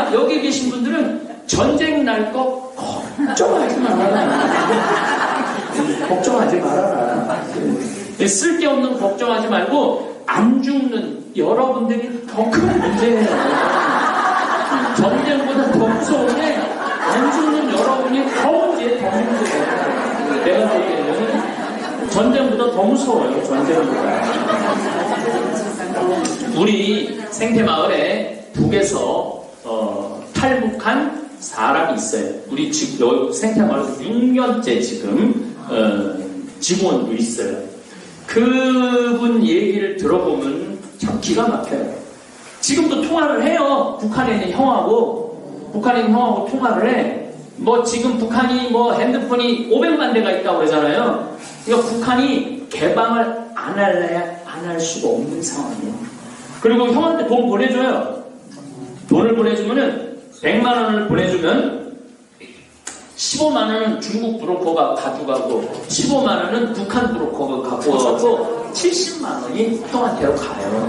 그러니까 여기 계신 분들은 전쟁 날 거 걱정하지 말아라. 걱정하지 말아라. 쓸데없는 걱정하지 말고 안 죽는 여러분들이 더 큰 문제예요. 전쟁보다 더 무서운데 안 죽는 여러분이 더 문제예요. 내가 보기에는 전쟁보다 더 무서워요. 전쟁보다. 우리 생태마을에 북에서 탈북한 사람이 있어요. 우리 지금 생태마을에서 6년째 지금 직원도 있어요. 그분 얘기를 들어보면 참 기가 막혀요. 지금도 통화를 해요. 북한에 있는 형하고 통화를 해. 뭐 지금 북한이 뭐 핸드폰이 500만 대가 있다고 그러잖아요. 그러니까 북한이 개방을 안 할래야 안 할 수가 없는 상황이에요. 그리고 형한테 돈 보내줘요. 돈을 보내주면은 100만 원을 보내주면 15만 원은 중국 브로커가 가져가고 15만 원은 북한 브로커가 갖고 와서 70만 원이 형한테로 가요.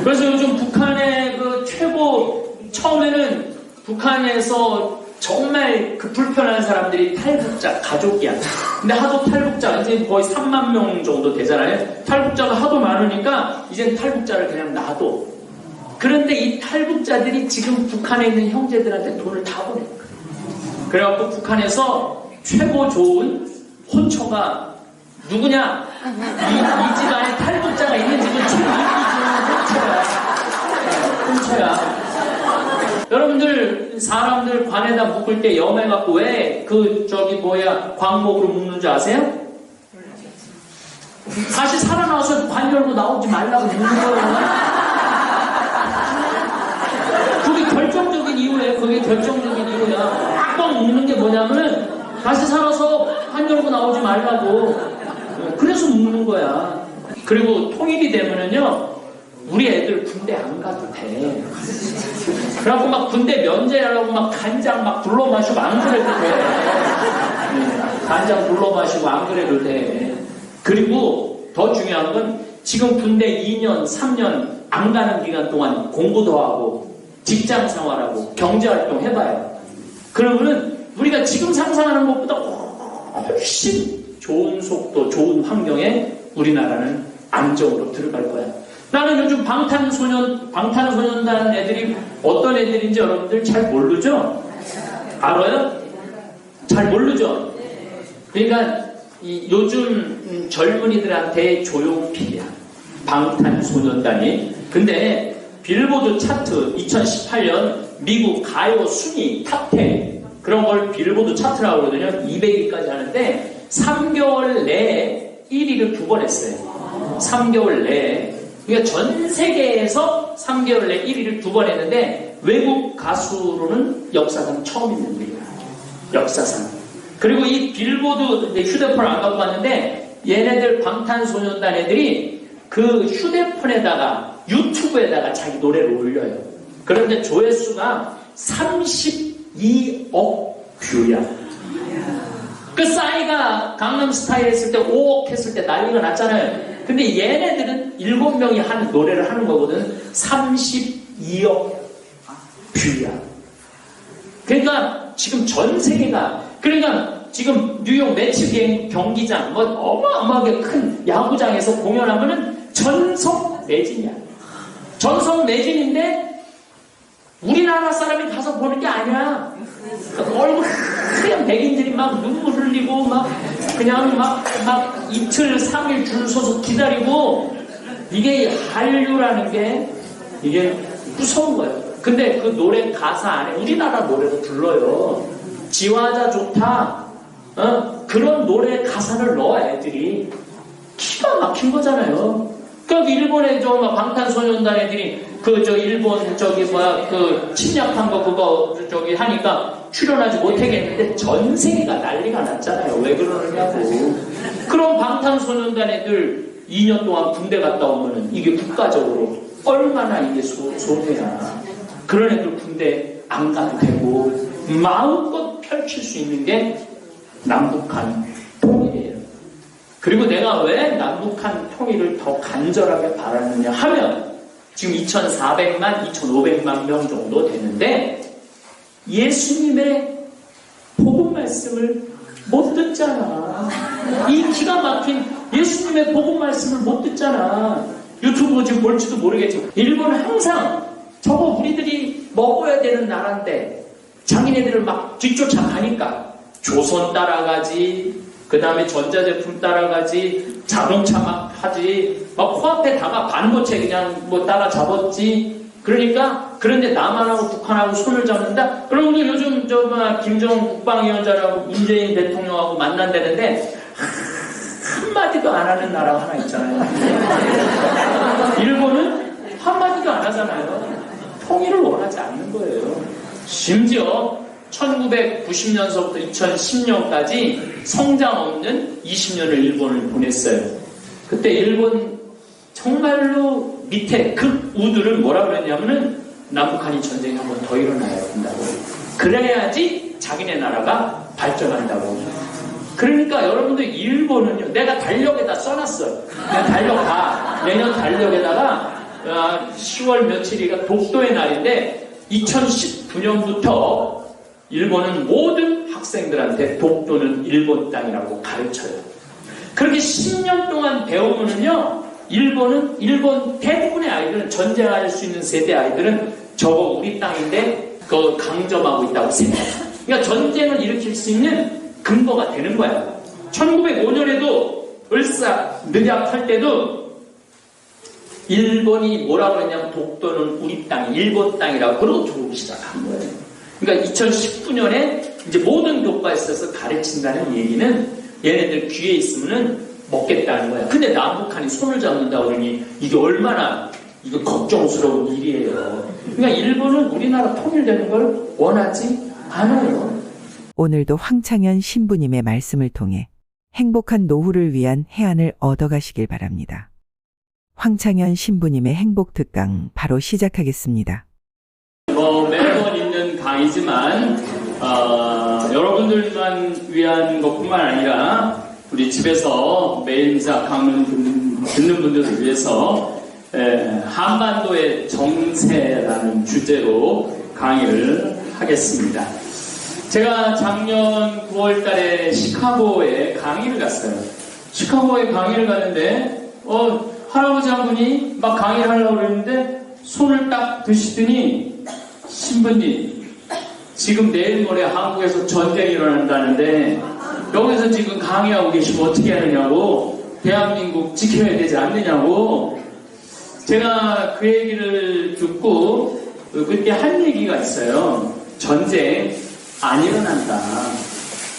그래서 요즘 북한의 그 최고 처음에는 북한에서 정말 그 불편한 사람들이 탈북자 가족이야. 근데 하도 탈북자 이제 거의 3만 명 정도 되잖아요. 탈북자가 하도 많으니까 이젠 탈북자를 그냥 놔둬. 그런데 이 탈북자들이 지금 북한에 있는 형제들한테 돈을 다 보내. 그래갖고 북한에서 최고 좋은 혼처가 누구냐? 이 집안에 탈북자가 있는 집은 최고 인기 좋은 혼처야. 여러분들 사람들 관에다 묶을 때 염해갖고 왜 광목으로 묶는 줄 아세요? 다시 살아나와서 관 열고 나오지 말라고 묶는 거예요. 그게 결정적인 이유예요. 그게 결정적인 이유야. 꽉 묶는 게 뭐냐면은 다시 살아서 관 열고 나오지 말라고. 그래서 묶는 거야. 그리고 통일이 되면은요, 우리 애들 군대 안 가도 돼. 그래갖고 막 군대 면제하라고 막 간장 막 불러 마시고 안 그래도 돼. 간장 불러 마시고 안 그래도 돼. 그리고 더 중요한 건 지금 군대 2년, 3년 안 가는 기간 동안 공부도 하고 직장 생활하고 경제활동 해봐요. 그러면은 우리가 지금 상상하는 것보다 훨씬 좋은 속도, 좋은 환경에 우리나라는 안정으로 들어갈 거야. 나는 요즘 방탄소년단 애들이 어떤 애들인지 여러분들 잘 모르죠? 알아요? 잘 모르죠? 그러니까 요즘 젊은이들한테 조용필이야. 방탄소년단이. 근데 빌보드 차트 2018년 미국 가요 순위 탑10 그런 걸 빌보드 차트라고 그러거든요. 200위까지 하는데 3개월 내에 1위를 2번 했어요. 3개월 내에. 그러니까 전 세계에서 3개월 내에 1위를 2번 했는데 외국 가수로는 역사상 처음 있는 일이야. 역사상. 그리고 이 빌보드 휴대폰을 안 갖고 왔는데 얘네들 방탄소년단 애들이 그 휴대폰에다가 유튜브에다가 자기 노래를 올려요. 그런데 조회수가 32억 뷰야. 그 싸이가 강남스타일 했을 때 5억 했을 때 난리가 났잖아요. 근데 얘네들은 7명이 하는 노래를 하는 거거든. 32억 뷰야. 그러니까 지금 전 세계가, 그러니까 지금 뉴욕 매치 경기장 뭐 어마어마하게 큰 야구장에서 공연하면은 전성 매진이야. 전성 매진인데 우리나라 사람이 가서 보는 게 아니야. 얼굴 하얀 백인들이 막 눈물 흘리고 막 그냥 막 이틀 3일 줄 서서 기다리고, 이게 한류라는 게 이게 무서운 거예요. 근데 그 노래 가사 안에 우리나라 노래도 불러요. 지화자 좋다. 그런 노래 가사를 넣어 애들이. 기가 막힌 거잖아요. 그러니까 일본의 방탄소년단 애들이 일본 침략한 거 그거 하니까 출연하지 못하겠는데 전 세계가 난리가 났잖아요. 왜 그러느냐고. 그럼 방탄소년단 애들 2년 동안 군대 갔다 오면은 이게 국가적으로 얼마나 이게 손해야. 그런 애들 군대 안 가도 되고 마음껏 펼칠 수 있는 게 남북한 통일이에요. 그리고 내가 왜 남북한 통일을 더 간절하게 바라느냐 하면 지금 2,400만, 2,500만 명 정도 되는데 예수님의 복음 말씀을 못 듣잖아. 이 기가 막힌 예수님의 복음 말씀을 못 듣잖아. 유튜브 지금 볼지도 모르겠지만 일본은 항상 저거 우리들이 먹어야 되는 나라인데 자기네들을 막 뒤쫓아가니까 조선 따라가지, 그 다음에 전자제품 따라가지, 자동차 막 하지, 막 코앞에다가 반도체 그냥 뭐 따라잡았지. 그러니까 그런데 남한하고 북한하고 손을 잡는다? 그러면 요즘 김정은 국방위원장하고 문재인 대통령하고 만난다는데 한마디도 안 하는 나라가 하나 있잖아요. 일본은 한마디도 안 하잖아요. 통일을 원하지 않는 거예요. 심지어 1990년서부터 2010년까지 성장 없는 20년을 일본을 보냈어요. 그때 일본 정말로 밑에 극우들은 뭐라 그랬냐면은 남북한이 전쟁이 한 번 더 일어나야 된다고. 그래야지 자기네 나라가 발전한다고. 그러니까 여러분들 일본은요, 내가 달력에다 써놨어요. 내년 달력에다가 10월 며칠이가 독도의 날인데 2019년부터 일본은 모든 학생들한테 독도는 일본 땅이라고 가르쳐요. 그렇게 10년 동안 배우면은요, 일본 대부분의 아이들은, 전쟁할 수 있는 세대 아이들은 저거 우리 땅인데 그거 강점하고 있다고 생각해요. 그러니까 전쟁을 일으킬 수 있는 근거가 되는 거야. 1905년에도 을사늑약할 때도 일본이 뭐라고 했냐면 독도는 우리 땅, 일본 땅이라고 그러고 들어오기 시작한 거예요. 그러니까 2019년에 이제 모든 교과서에서 가르친다는 얘기는 얘네들 귀에 있으면은 먹겠다는 거야. 근데 남북한이 손을 잡는다 그러니 이게 얼마나 이거 걱정스러운 일이에요. 그러니까 일본은 우리나라 통일되는 걸 원하지 않아요. 오늘도 황창현 신부님의 말씀을 통해 행복한 노후를 위한 해안을 얻어가시길 바랍니다. 황창현 신부님의 행복 특강 바로 시작하겠습니다. 매번 있는 강의지만 여러분들만 위한 것뿐만 아니라 우리 집에서 매일 미사 강론 듣는 분들을 위해서 한반도의 정세라는 주제로 강의를 하겠습니다. 제가 작년 9월 달에 시카고에 강의를 갔어요. 시카고에 강의를 갔는데 할아버지 한 분이 막 강의를 하려고 그랬는데 손을 딱 드시더니 신부님, 지금 내일 모레 한국에서 전쟁이 일어난다는데 여기서 지금 강의하고 계시면 어떻게 하느냐고, 대한민국 지켜야 되지 않느냐고. 제가 그 얘기를 듣고 그때 한 얘기가 있어요. 전쟁 안 일어난다.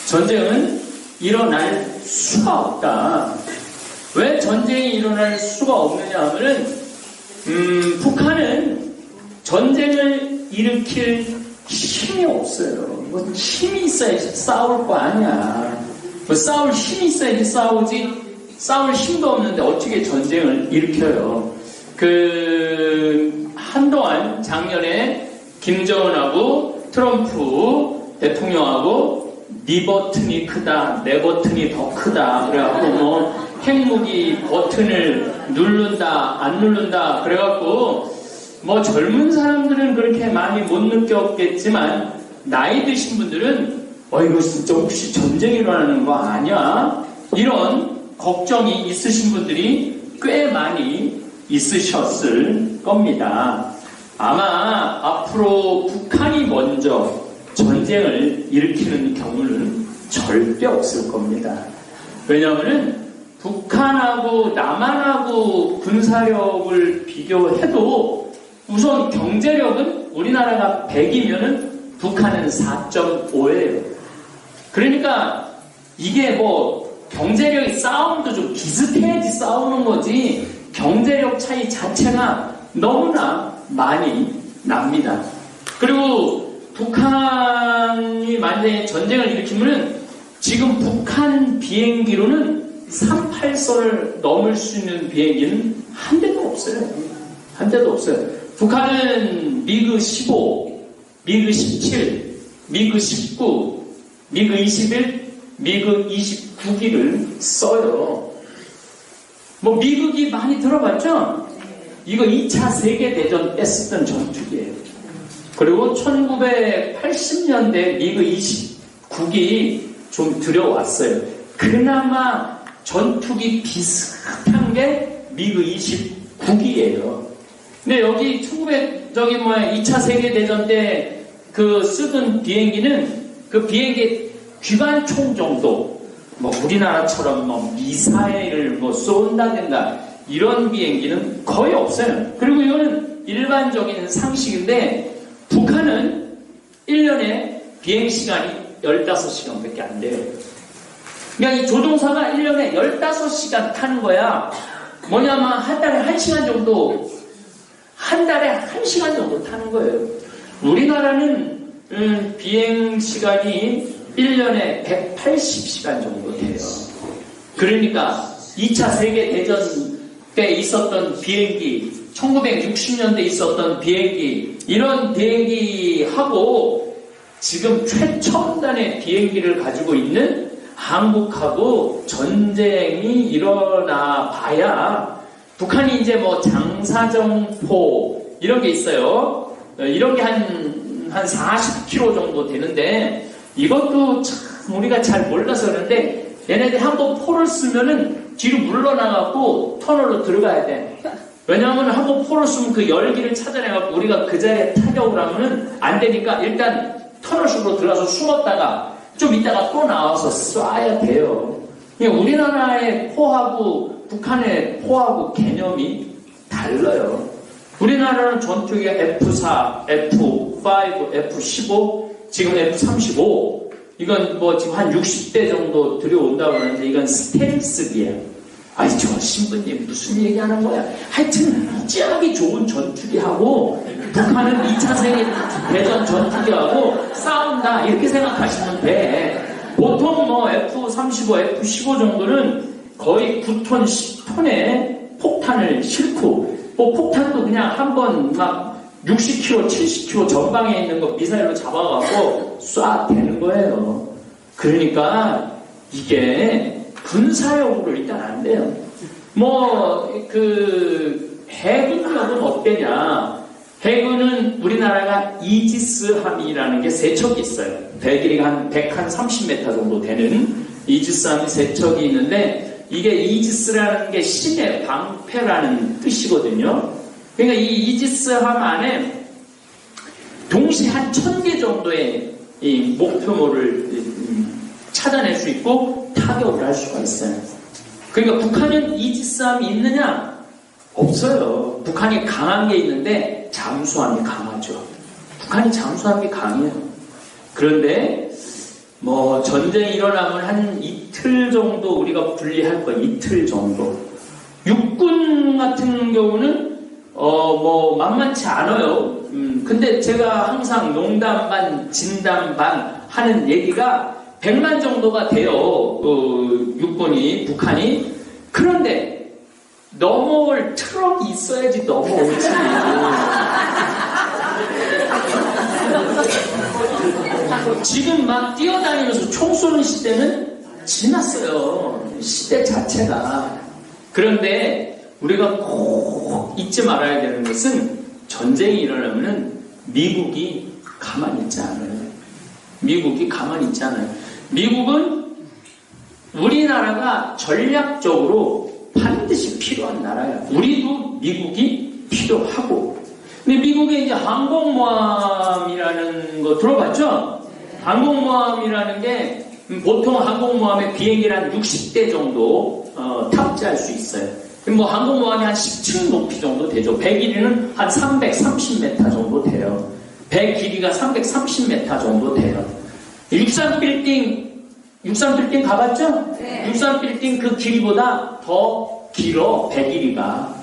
전쟁은 일어날 수가 없다. 왜 전쟁이 일어날 수가 없느냐 하면은 북한은 전쟁을 일으킬 힘이 없어요. 뭐 힘이 있어야지 싸울 거 아니야. 뭐 싸울 힘이 있어야지 싸우지. 싸울 힘도 없는데 어떻게 전쟁을 일으켜요. 한동안 작년에 김정은하고 트럼프 대통령하고 네 버튼이 크다, 내 버튼이 더 크다. 그래갖고 뭐 핵무기 버튼을 누른다, 안 누른다. 그래갖고 뭐 젊은 사람들은 그렇게 많이 못 느꼈겠지만 나이 드신 분들은 이거 진짜 혹시 전쟁이 일어나는 거 아니야? 이런 걱정이 있으신 분들이 꽤 많이 있으셨을 겁니다. 아마 앞으로 북한이 먼저 전쟁을 일으키는 경우는 절대 없을 겁니다. 왜냐하면 북한하고 남한하고 군사력을 비교해도 우선 경제력은 우리나라가 100이면은 북한은 4.5예요. 그러니까 이게 뭐 경제력이 싸움도 좀 비슷해야지 싸우는 거지 경제력 차이 자체가 너무나 많이 납니다. 그리고 북한이 만약에 전쟁을 일으키면은 지금 북한 비행기로는 38선을 넘을 수 있는 비행기는 한 대도 없어요. 한 대도 없어요. 북한은 미그 15, 미그 17, 미그 19, 미그 21, 미그 29기를 써요. 뭐 미국이 많이 들어봤죠? 이거 2차 세계대전 때 쓰던 전투기예요. 그리고 1980년대 미그 29기 좀 들여왔어요. 그나마 전투기 비슷한 게 미그 29기예요. 근데 여기 2차 세계대전 때 그 쓰던 비행기는 그 비행기 기관총 정도, 뭐 우리나라처럼 뭐 미사일을 뭐 쏜다든가 이런 비행기는 거의 없어요. 그리고 이거는 일반적인 상식인데 북한은 1년에 비행시간이 15시간밖에 안 돼요. 그러니까 이 조종사가 1년에 15시간 타는 거야. 뭐냐면 한 달에 1시간 정도 타는 거예요. 우리나라는 비행시간이 1년에 180시간 정도 돼요. 그러니까 2차 세계대전 때 있었던 비행기, 1960년대 있었던 비행기, 이런 비행기하고 지금 최첨단의 비행기를 가지고 있는 한국하고 전쟁이 일어나 봐야 북한이 이제 뭐 장사정포 이런 게 있어요. 이런 게 한 40km 정도 되는데 이것도 참 우리가 잘 몰라서 그런데 얘네들이 한번 포를 쓰면은 뒤로 물러나갖고 터널로 들어가야 돼. 왜냐하면 한번 포를 쓰면 그 열기를 찾아내갖고 우리가 그 자리에 타격을 하면은 안 되니까 일단 터널 속으로 들어가서 숨었다가 좀 이따가 또 나와서 쏴야 돼요. 우리나라의 포하고 북한의 포하고 개념이 달라요. 우리나라는 전투기가 F4, F5, F15, 지금 F35, 이건 뭐 지금 한 60대 정도 들여온다고 하는데 이건 스텔스기예요. 아이 저 신부님 무슨 얘기하는 거야? 하여튼 찌하기 좋은 전투기하고 북한은 2차 세계대전 전투기하고 싸운다 이렇게 생각하시면 돼. 보통 뭐 F35, F15 정도는 거의 9톤, 10톤의 폭탄을 싣고 뭐 폭탄도 그냥 한 번 막 60km, 70km 전방에 있는 거 미사일로 잡아가고 쏴 대는 거예요. 그러니까 이게 군사력으로 일단 안 돼요. 해군력은 어때냐? 해군은 우리나라가 이지스함이라는 게 세 척이 있어요. 배길이가 한 130m 정도 되는 이지스함이 세 척이 있는데 이게 이지스라는 게 신의 방패라는 뜻이거든요. 그러니까 이 이지스함 안에 동시에 한 1000개 정도의 이 목표물을 찾아낼 수 있고 타격을 할 수가 있어요. 그러니까 북한은 이지스함이 있느냐? 없어요. 북한이 강한 게 있는데 잠수함이 강하죠. 북한이 잠수함이 강해요. 그런데 뭐 전쟁이 일어나면 한 이틀 정도 우리가 분리할 거예요. 이틀 정도. 육군 같은 경우는 만만치 않아요. 근데 제가 항상 농담 반, 진담 반 하는 얘기가 100만 정도가 돼요. 육군이, 북한이. 그런데 넘어올 트럭이 있어야지 넘어오지. 지금 막 뛰어다니면서 총 쏘는 시대는 지났어요. 시대 자체가. 그런데 우리가 꼭 잊지 말아야 되는 것은 전쟁이 일어나면은 미국이 가만히 있지 않아요. 미국이 가만히 있지 않아요. 미국은 우리나라가 전략적으로 반드시 필요한 나라야. 우리도 미국이 필요하고. 근데 미국에 이제 항공모함이라는 거 들어봤죠? 항공모함이라는 게 보통 항공모함의 비행기를 한 60대 정도 탑재할 수 있어요. 뭐 항공모함이 한 10층 높이 정도 되죠. 배 길이는 한 330m 정도 돼요. 배 길이가 330m 정도 돼요. 육산 빌딩 가봤죠? 네. 육산 빌딩 그 길이보다 더 길어, 배 길이가.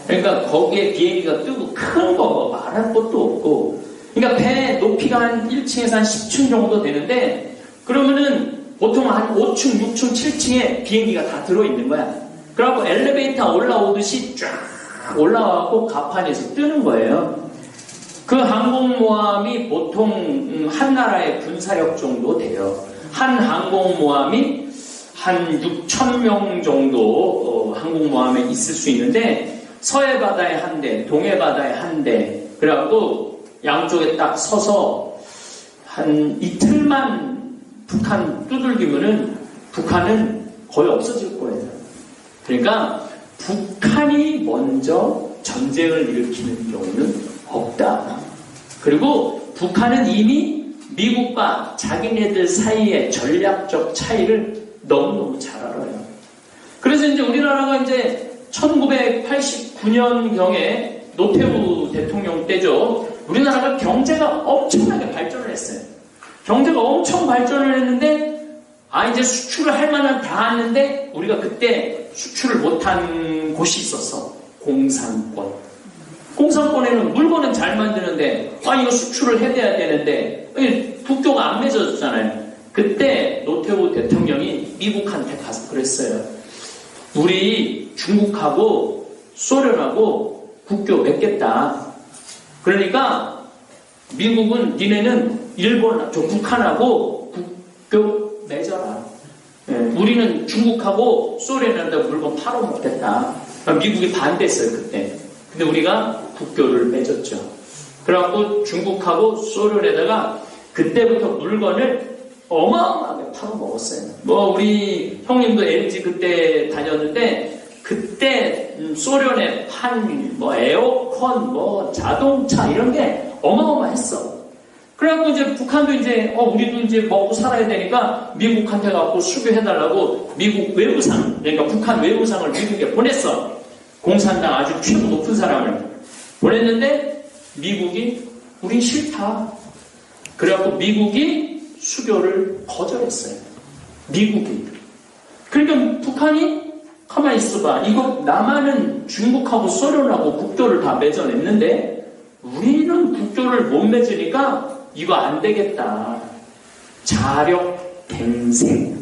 그러니까 거기에 비행기가 뜨고 큰 거 말할 것도 없고. 그러니까 배 높이가 한 1층에서 한 10층 정도 되는데 그러면은 보통 한 5층, 6층, 7층에 비행기가 다 들어있는 거야. 그래갖고 엘리베이터 올라오듯이 쫙 올라와갖고 가판에서 뜨는 거예요. 그 항공모함이 보통 한 나라의 군사력 정도 돼요. 한 항공모함이 한 6,000명 정도 항공모함에 있을 수 있는데 서해 바다에 한 대, 동해 바다에 한 대, 그래갖고 양쪽에 딱 서서 한 이틀만 북한 두들기면은 북한은 거의 없어질 거예요. 그러니까 북한이 먼저 전쟁을 일으키는 경우는 없다. 그리고 북한은 이미 미국과 자기네들 사이의 전략적 차이를 너무너무 잘 알아요. 그래서 이제 우리나라가 이제 1989년경에 노태우 대통령 때죠. 우리나라가 경제가 엄청나게 발전을 했어요. 경제가 엄청 발전을 했는데 이제 수출을 할 만한 다 했는데 우리가 그때 수출을 못한 곳이 있었어. 공산권. 공산권에는 물건은 잘 만드는데 이거 수출을 해야 되는데 국교가 안 맺어졌잖아요. 그때 노태우 대통령이 미국한테 가서 그랬어요. 우리 중국하고 소련하고 국교 맺겠다. 그러니까 미국은 니네는 북한하고 국교 맺어라. 우리는 중국하고 소련한테 물건 팔아먹겠다. 미국이 반대했어요, 그때. 근데 우리가 국교를 맺었죠. 그래갖고 중국하고 소련에다가 그때부터 물건을 어마어마하게 팔아먹었어요. 우리 형님도 LG 그때 다녔는데, 그때 소련에 판 에어컨, 자동차 이런 게 어마어마했어. 그래갖고 이제 북한도 이제 우리도 이제 먹고 살아야 되니까 미국한테 갖고 수교해달라고 미국 외무상, 그러니까 북한 외무상을 미국에 보냈어. 공산당 아주 최고 높은 사람을 보냈는데 미국이 우린 싫다. 그래갖고 미국이 수교를 거절했어요. 미국이. 그러니까 북한이 가만히 있어봐. 이거 남한은 중국하고 소련하고 국교를 다 맺어냈는데 우리는 국교를 못 맺으니까 이거 안 되겠다. 자력 갱생.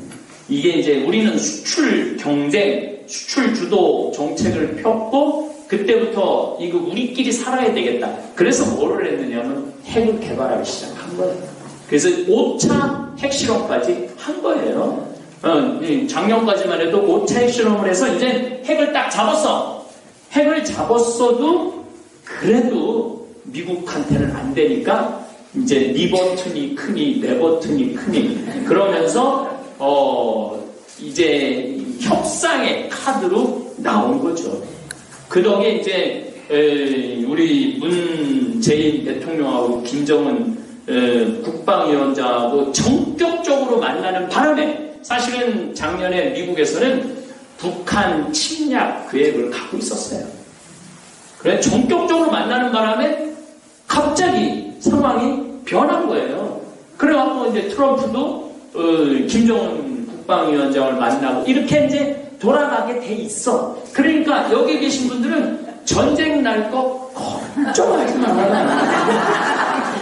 이게 이제 우리는 수출 경쟁, 수출 주도 정책을 폈고 그때부터 이거 우리끼리 살아야 되겠다. 그래서 뭐를 했느냐면 핵을 개발하기 시작한 거예요. 그래서 5차 핵실험까지 한 거예요. 작년까지만 해도 5차 핵실험을 해서 이제 핵을 딱 잡았어. 핵을 잡았어도 그래도 미국한테는 안 되니까 이제 네 버튼이 크니 내 버튼이 크니 그러면서 이제 협상의 카드로 나온 거죠. 그 덕에 이제 우리 문재인 대통령하고 김정은 국방위원장하고 전격적으로 만나는 바람에 사실은 작년에 미국에서는 북한 침략 계획을 갖고 있었어요. 그래 전격적으로 만나는 바람에 갑자기 상황이 변한 거예요. 그래갖고 이제 트럼프도 김정은 국방위원장을 만나고 이렇게 이제 돌아가게 돼 있어. 그러니까 여기 계신 분들은 전쟁 날 거 걱정하지 말아라.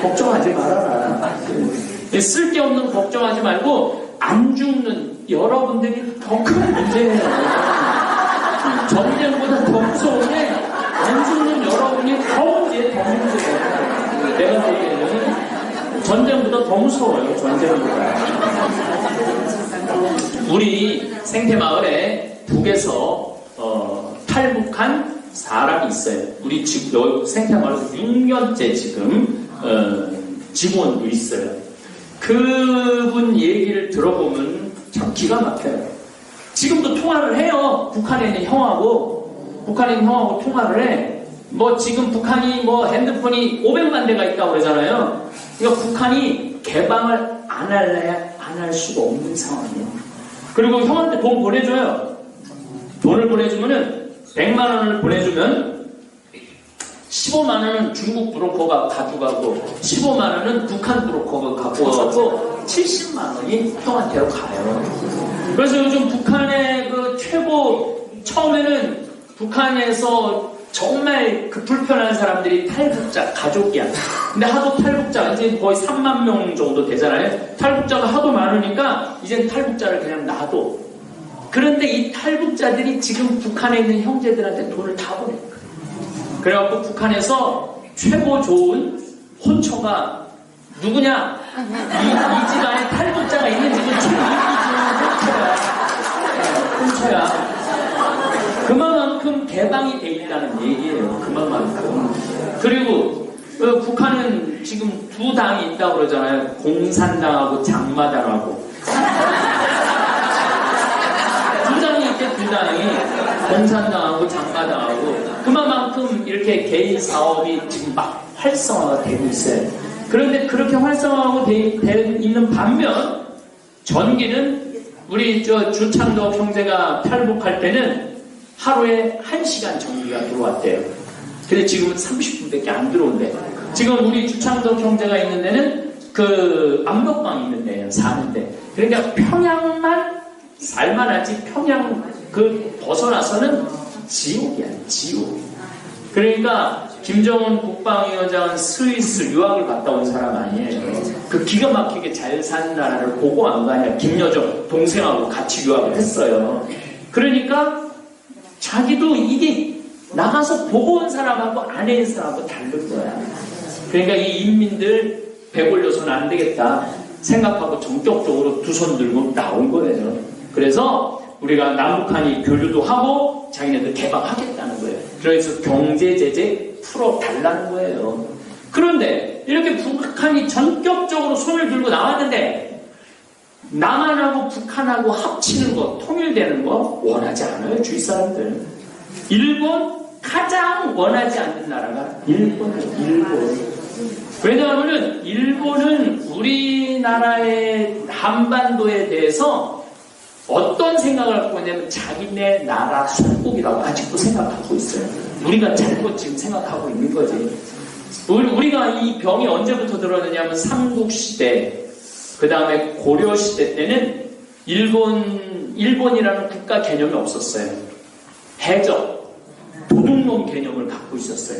걱정하지 말아라. 쓸데없는 걱정하지 말고 안 죽는 여러분들이 더 큰 문제예요. 전쟁보다 더 무서운 게 안 죽는 여러분이 더 문제예요. 내가 보기에는 전쟁보다 더 무서워요. 전쟁보다. 우리 생태마을에 북에서 탈북한 사람이 있어요. 우리 지금 생태마을에서 6년째 지금 직원도 있어요. 그분 얘기를 들어보면 참 기가 막혀요. 지금도 통화를 해요. 북한에 있는 형하고 통화를 해. 지금 북한이 핸드폰이 500만 대가 있다고 그러잖아요. 그러니까 북한이 개방을 안 할래야 안 할 수가 없는 상황이에요. 그리고 형한테 돈 보내줘요. 돈을 보내주면은 100만 원을 보내주면 15만 원은 중국 브로커가 가져가고 15만 원은 북한 브로커가 갖고 와서 70만 원이 형한테로 가요. 그래서 요즘 북한의 그 최고 처음에는 북한에서 정말 그 불편한 사람들이 탈북자 가족이야. 근데 하도 탈북자 이제 거의 3만 명 정도 되잖아요. 탈북자가 하도 많으니까 이젠 탈북자를 그냥 놔둬. 그런데 이 탈북자들이 지금 북한에 있는 형제들한테 돈을 다 보내. 그래갖고 북한에서 최고 좋은 혼처가 누구냐? 이 집안에 탈북자가 있는 집은 최고 인기 좋은 혼처야. 그만큼 개방이 돼 있다는 얘기예요. 그만큼. 그리고 북한은 지금 두 당이 있다고 그러잖아요. 공산당하고 장마당하고. 두 당이 있대, 두 당이. 공산당하고 장마당하고. 그만큼 이렇게 개인 사업이 지금 막 활성화가 되고 있어요. 그런데 그렇게 활성화하고 있는 반면, 전기는 우리 주창덕 형제가 탈북할 때는 하루에 1시간 전기가 들어왔대요. 근데 지금은 30분밖에 안 들어온대. 지금 우리 주창덕 형제가 있는 데는 그 압록강 있는 데예요, 사는데. 그러니까 평양만 살만하지 평양 그 벗어나서는 지옥이야, 지옥. 그러니까 김정은 국방위원장은 스위스 유학을 갔다 온 사람 아니에요. 그 기가 막히게 잘 사는 나라를 보고 안 가냐. 김여정 동생하고 같이 유학을 했어요. 그러니까 자기도 이게 나가서 보고 온 사람하고 안에 있는 사람하고 다른 거야. 그러니까 이 인민들 배골려서는 안 되겠다 생각하고 전격적으로 두 손 들고 나온 거예요. 그래서 우리가 남북한이 교류도 하고 자기네들 개방하겠다는 거예요. 그래서 경제 제재 풀어달라는 거예요. 그런데 이렇게 북한이 전격적으로 손을 들고 나왔는데 남한하고 북한하고 합치는 거, 통일되는 거 원하지 않아요, 주위 사람들. 일본 가장 원하지 않는 나라가 일본이에요, 일본. 왜냐하면 일본은 우리나라의 한반도에 대해서 어떤 생각을 갖고 있냐면 자기네 나라 속국이라고 아직도 생각하고 있어요. 우리가 잘못 지금 생각하고 있는 거지. 우리가 이 병이 언제부터 들어왔느냐면 삼국시대, 그 다음에 고려시대 때는 일본이라는 국가 개념이 없었어요. 해적, 도둑놈 개념을 갖고 있었어요.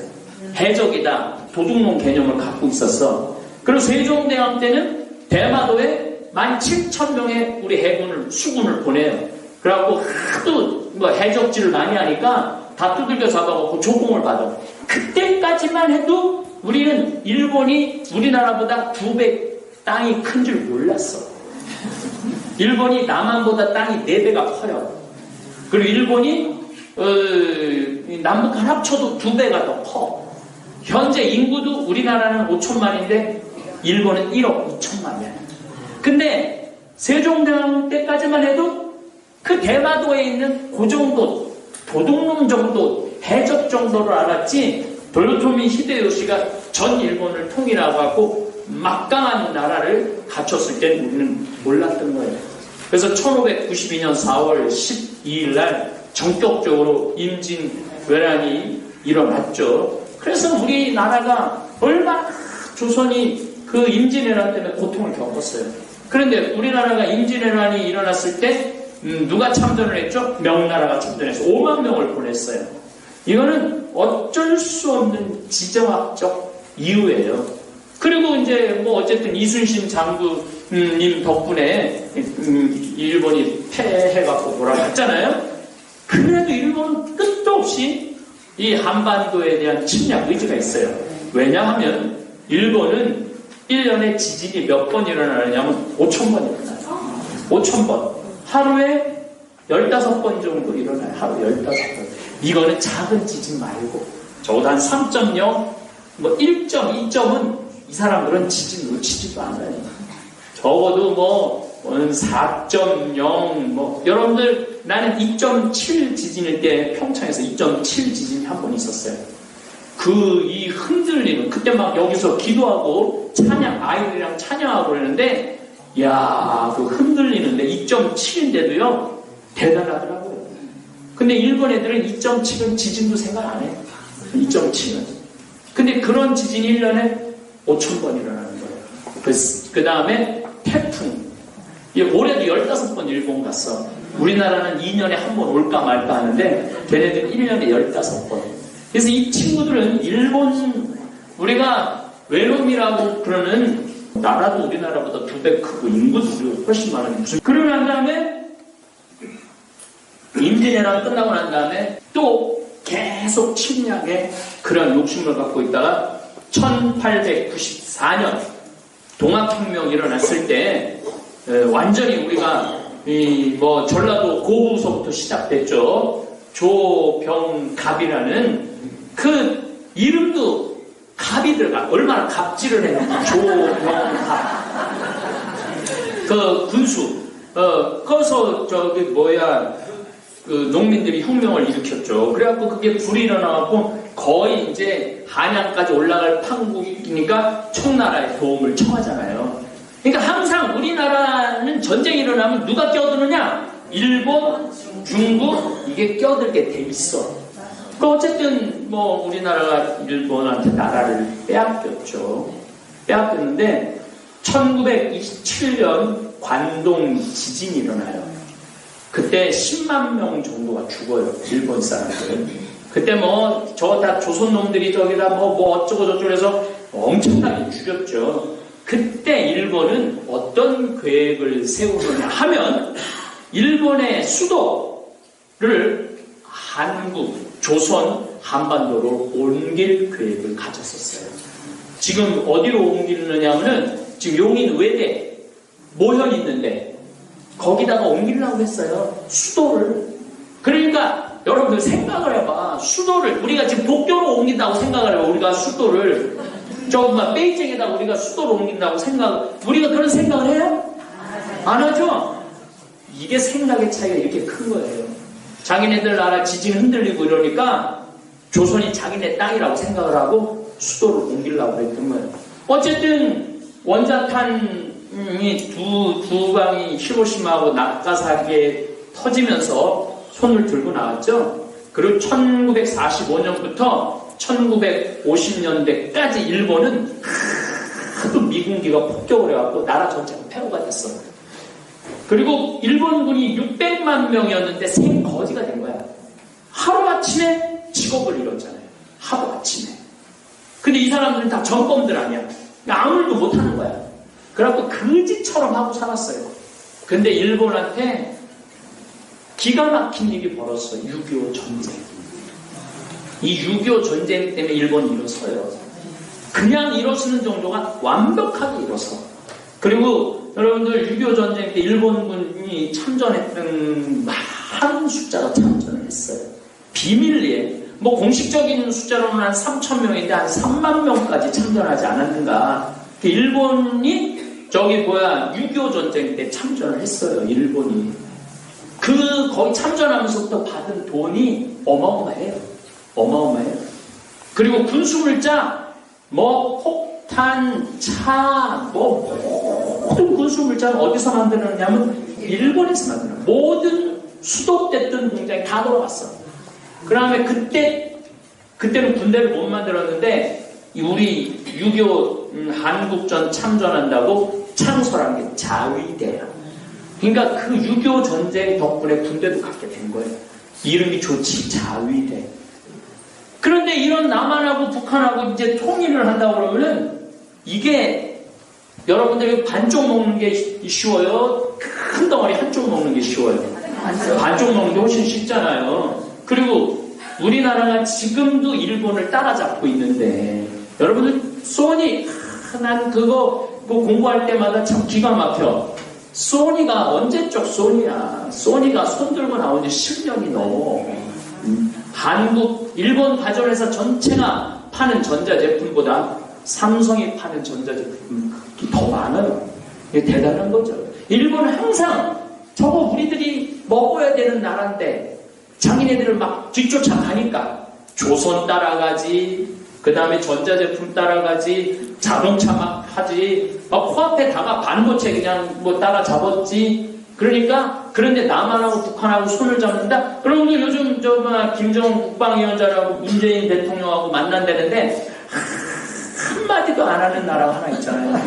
해적이다, 도둑놈 개념을 갖고 있었어. 그리고 세종대왕 때는 대마도에 17,000명의 우리 해군을, 수군을 보내요. 그래갖고 하도 해적질을 많이 하니까 다 두들겨 잡아갖고 조공을 받아. 그때까지만 해도 우리는 일본이 우리나라보다 2배 땅이 큰 줄 몰랐어. 일본이 남한보다 땅이 4배가 커요. 그리고 일본이 남북한 합쳐도 2배가 더 커. 현재 인구도 우리나라는 5천만인데 일본은 1억 2천만이야. 근데 세종대왕 때까지만 해도 그 대마도에 있는 그 정도, 도둑놈 정도, 해적 정도를 알았지, 도요토미 히데요시가 전 일본을 통일하고 하고 막강한 나라를 갖췄을 땐 우리는 몰랐던 거예요. 그래서 1592년 4월 12일 날 전격적으로 임진왜란이 일어났죠. 그래서 우리나라가 얼마나 조선이 그 임진왜란 때문에 고통을 겪었어요. 그런데 우리나라가 임진왜란이 일어났을 때 누가 참전을 했죠? 명나라가 참전해서 5만 명을 보냈어요. 이거는 어쩔 수 없는 지정학적 이유예요. 그리고 이제 어쨌든 이순신 장군님 덕분에 일본이 패해갖고 돌아갔잖아요. 그래도 일본은 끝도 없이 이 한반도에 대한 침략 의지가 있어요. 왜냐하면 일본은 1년에 지진이 몇 번 일어나냐면 5,000번 일어나요. 5,000번. 하루에 15번 정도 일어나요. 하루 15번. 이거는 작은 지진 말고 적어도 한 3.0, 1점, 2점은 이 사람들은 지진 놓치지도 않아요. 적어도 4.0, 여러분들 나는 2.7 지진일 때 평창에서 2.7 지진이 한 번 있었어요. 이 흔들리는, 그때 막 여기서 기도하고 아이들이랑 찬양하고 그러는데, 그 흔들리는데 2.7인데도요, 대단하더라고요. 근데 일본 애들은 2.7은 지진도 생각 안 해요. 2.7은. 근데 그런 지진이 1년에 5,000번 일어나는 거예요. 그 다음에 태풍. 올해도 15번 일본 갔어. 우리나라는 2년에 한 번 올까 말까 하는데, 걔네들은 1년에 15번. 그래서 이 친구들은 우리가 외놈이라고 그러는, 나라도 우리나라보다 2배 크고 인구도 훨씬 많은. 그러고 난 다음에 임진왜란 끝나고 난 다음에 또 계속 침략의 그런 욕심을 갖고 있다가 1894년 동학혁명이 일어났을 때 완전히 우리가 전라도 고구서부터 시작됐죠. 조병갑이라는 그 이름도 갑이 들어가. 얼마나 갑질을 했는지. 조병갑. 그 군수. 거기서 그 농민들이 혁명을 일으켰죠. 그래갖고 그게 불이 일어나갖고 거의 이제 한양까지 올라갈 판국이니까 청나라의 도움을 청하잖아요. 그러니까 항상 우리나라는 전쟁이 일어나면 누가 껴드느냐? 일본, 중국, 이게 껴들게 돼 있어. 어쨌든 뭐 우리나라가 일본한테 나라를 빼앗겼죠. 빼앗겼는데 1927년 관동 지진이 일어나요. 그때 10만 명 정도가 죽어요. 일본 사람들. 그때 뭐 저 다 조선 놈들이 저기다 뭐 어쩌고 저쩌고 해서 엄청나게 죽였죠. 그때 일본은 어떤 계획을 세우느냐 하면 일본의 수도를 한국, 조선, 한반도로 옮길 계획을 가졌었어요. 지금 어디로 옮기느냐 하면은 지금 용인 외대 모현 있는데 거기다가 옮기려고 했어요. 수도를. 그러니까 여러분들 생각을 해봐. 수도를 우리가 지금 도쿄로 옮긴다고 생각을 해봐. 우리가 수도를 조금만 베이징에다가 우리가 수도를 옮긴다고 우리가 그런 생각을 해요? 안 하죠? 이게 생각의 차이가 이렇게 큰 거예요. 자기네들 나라 지진 흔들리고 이러니까 조선이 자기네 땅이라고 생각을 하고 수도를 옮기려고 했던 거예요. 어쨌든 원자탄이 두 방이 히로시마하고 나가사키에 터지면서 손을 들고 나왔죠. 그리고 1945년부터 1950년대까지 일본은 하도 미군기가 폭격을 해갖고 나라 전체가 폐허가 됐어. 그리고 일본군이 600만 명이었는데 생거지가 된 거야. 하루아침에 직업을 잃었잖아요. 하루아침에. 근데 이 사람들은 다 전범들 아니야. 아무 일도 못하는 거야. 그래갖고 거지처럼 하고 살았어요. 근데 일본한테 기가 막힌 일이 벌었어. 6.25 전쟁. 이 6.25 전쟁 때문에 일본이 일어서요. 그냥 일어서는 정도가 완벽하게 일어서. 그리고 여러분들 6.25 전쟁 때 일본군이 참전했던 많은 숫자가 참전을 했어요. 비밀리에. 뭐 공식적인 숫자로는 한 3,000명인데 한 3만 명까지 참전하지 않았는가. 일본이 6.25 전쟁 때 참전을 했어요. 일본이. 거기 참전하면서부터 받은 돈이 어마어마해요. 어마어마해요. 그리고 군수물자, 폭탄, 차, 모든 군수물자는 어디서 만드느냐면 일본에서 만드는 거예요. 모든 수도됐던 공장이 다 돌아갔어. 그 다음에 그때는 군대를 못 만들었는데 우리 6.25 한국전 참전한다고 창설한 게 자위대야. 그러니까 그 6.25 전쟁 덕분에 군대도 갖게 된 거예요. 이름이 좋지, 자위대. 그런데 이런 남한하고 북한하고 이제 통일을 한다고 그러면은 이게 여러분들이 반쪽 먹는 게 쉬워요? 큰 덩어리 한쪽 먹는 게 쉬워요? 반쪽 먹는 게 훨씬 쉽잖아요. 그리고 우리나라가 지금도 일본을 따라잡고 있는데 여러분들 난 그거 공부할 때마다 참 기가 막혀. 소니가 언제적 소니야. 소니가 손들고 나온 지 10년이 넘어. 일본 가전회사 전체가 파는 전자제품보다 삼성이 파는 전자제품이 더 많아요. 이게 대단한 거죠. 일본은 항상 저거 우리들이 먹어야 되는 나라인데 자기네들을 막 뒤쫓아가니까 조선 따라가지, 그 다음에 전자제품 따라가지, 자동차 막 하지, 코앞에다가 반도체 그냥 따라잡았지. 그런데 남한하고 북한하고 손을 잡는다? 그러면 요즘 김정은 국방위원장하고 문재인 대통령하고 만난다는데 한마디도 안 하는 나라가 하나 있잖아요.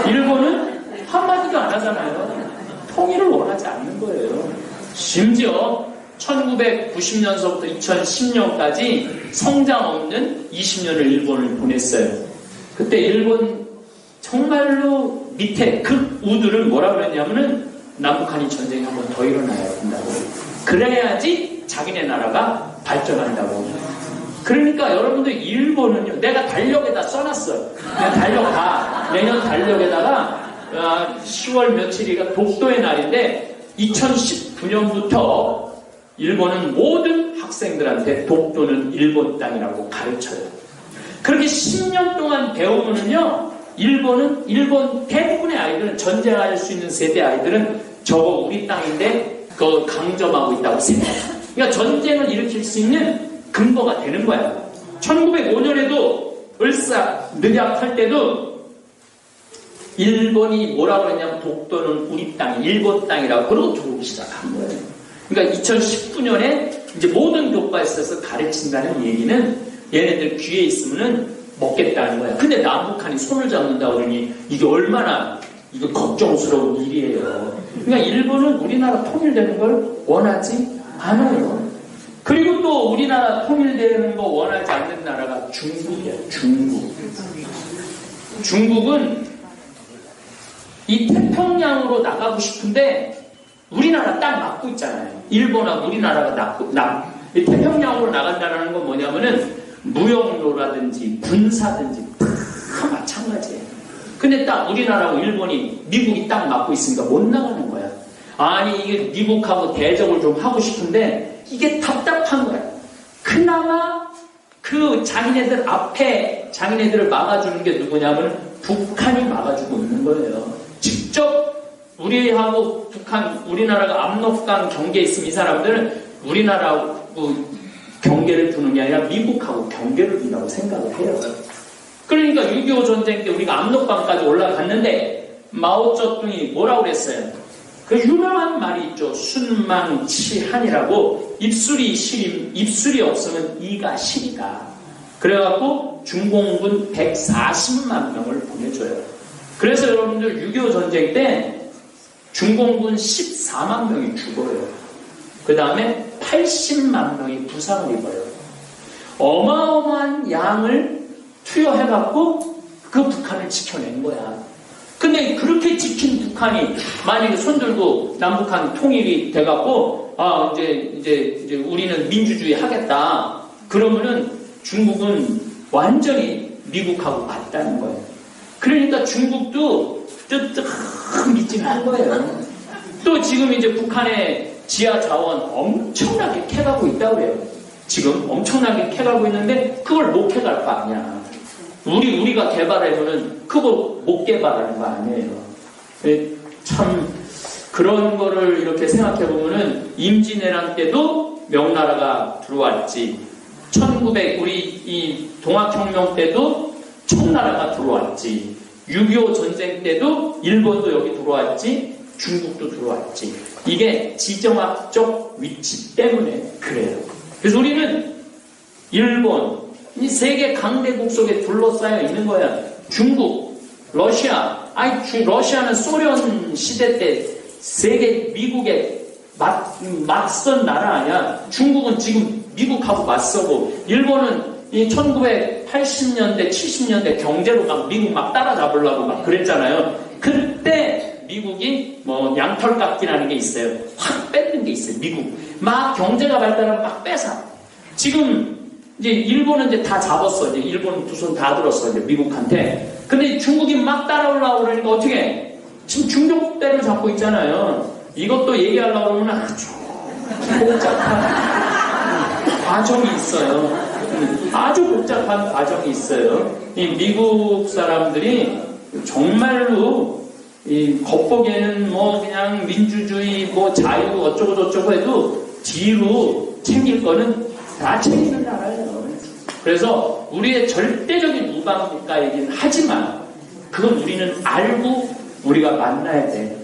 일본은 한마디도 안 하잖아요. 통일을 원하지 않는 거예요. 심지어 1990년서부터 2010년까지 성장 없는 20년을 일본을 보냈어요. 그때 일본 정말로 밑에 극우들은 뭐라 그랬냐면은 남북한이 전쟁이 한 번 더 일어나야 된다고. 그래야지 자기네 나라가 발전한다고. 그러니까 여러분들 일본은요, 내가 달력에다 써놨어요. 내년 달력에다가 10월 며칠이가 독도의 날인데 2019년부터 일본은 모든 학생들한테 독도는 일본 땅이라고 가르쳐요. 그렇게 10년 동안 배우면은요, 일본 대부분의 아이들은, 전쟁할 수 있는 세대 아이들은 저거 우리 땅인데 그거 강점하고 있다고 생각해요. 그러니까 전쟁을 일으킬 수 있는 근거가 되는 거야. 1905년에도 을사늑약할 때도 일본이 뭐라고 했냐면 독도는 우리 땅, 일본 땅이라고 그러고 들어오기 시작한 거예요. 그러니까 2019년에 이제 모든 교과서에서 가르친다는 얘기는 얘네들 귀에 있으면은 먹겠다는 거야. 근데 남북한이 손을 잡는다고 그러니 이게 얼마나 이거 걱정스러운 일이에요. 그러니까 일본은 우리나라 통일되는 걸 원하지 않아요. 그리고 또 우리나라 통일되는 거 원하지 않는 나라가 중국이야. 중국은 이 태평양으로 나가고 싶은데 우리나라 딱 막고 있잖아요. 일본하고 우리나라가 이 태평양으로 나간다는 건 뭐냐면은 무역로라든지 군사든지 다 마찬가지예요. 근데 딱 우리나라하고 일본이, 미국이 딱 막고 있으니까 못 나가는 거야. 아니 이게 미국하고 대적을 좀 하고 싶은데 이게 답답한 거야. 그나마 그 자기네들 앞에 자기네들을 막아주는 게 누구냐면 북한이 막아주고 있는 거예요. 직접 우리하고 북한, 우리나라가 압록강 경계에 있으면 이 사람들은 우리나라하고 경계를 두는 게 아니라 미국하고 경계를 둔다고 생각을 해요. 그러니까 6.25 전쟁 때 우리가 압록강까지 올라갔는데 마오쩌둥이 뭐라고 그랬어요? 그 유명한 말이 있죠. 순망치한이라고 입술이 없으면 이가 시리다. 그래갖고 중공군 140만 명을 보내줘요. 그래서 여러분들 6.25 전쟁 때 중공군 14만 명이 죽어요. 그 다음에 80만 명이 부상을 입어요. 어마어마한 양을 투여해갖고 그 북한을 지켜낸 거야. 근데 그렇게 지킨 북한이 만약에 손들고 남북한 통일이 돼갖고 이제 우리는 민주주의 하겠다. 그러면은 중국은 완전히 미국하고 맞다는 거예요. 그러니까 중국도 미진한 거예요. 또 지금 이제 북한의 지하 자원 엄청나게 캐가고 있다고 해요. 지금 엄청나게 캐가고 있는데 그걸 못 캐갈 거 아니야. 우리가 개발하면은 그거 못 개발하는 거 아니에요. 참 그런 거를 이렇게 생각해 보면은 임진왜란 때도 명나라가 들어왔지. 우리 이 동학혁명 때도 청나라가 들어왔지. 6.25 전쟁 때도 일본도 여기 들어왔지. 중국도 들어왔지. 이게 지정학적 위치 때문에 그래요. 그래서 우리는 일본, 이 세계 강대국 속에 둘러싸여 있는 거야. 중국, 러시아. 러시아는 소련 시대 때 세계 미국에 맞선 나라 아니야. 중국은 지금 미국하고 맞서고, 일본은 이 1980년대, 70년대 경제로 막 미국 막 따라잡으려고 막 그랬잖아요. 그때 미국이 양털깎기라는 게 있어요. 확 뺏는 게 있어요. 미국. 막 경제가 발달하면 막 뺏어. 지금 이제 일본은 이제 다 잡았어. 이제 일본은 두 손 다 들었어. 이제 미국한테. 근데 중국이 막 따라오려고 그러니까 어떻게 해? 지금 중국대를 잡고 있잖아요. 이것도 얘기하려고 그러면 아주 복잡한 과정이 있어요. 아주 복잡한 과정이 있어요. 이 미국 사람들이 정말로 겉보기에는 그냥 민주주의 자유 어쩌고저쩌고 해도 뒤로 챙길 거는 다 챙기는 나라예요. 그래서 우리의 절대적인 우방국가이긴 하지만 그건 우리는 알고 우리가 만나야 돼.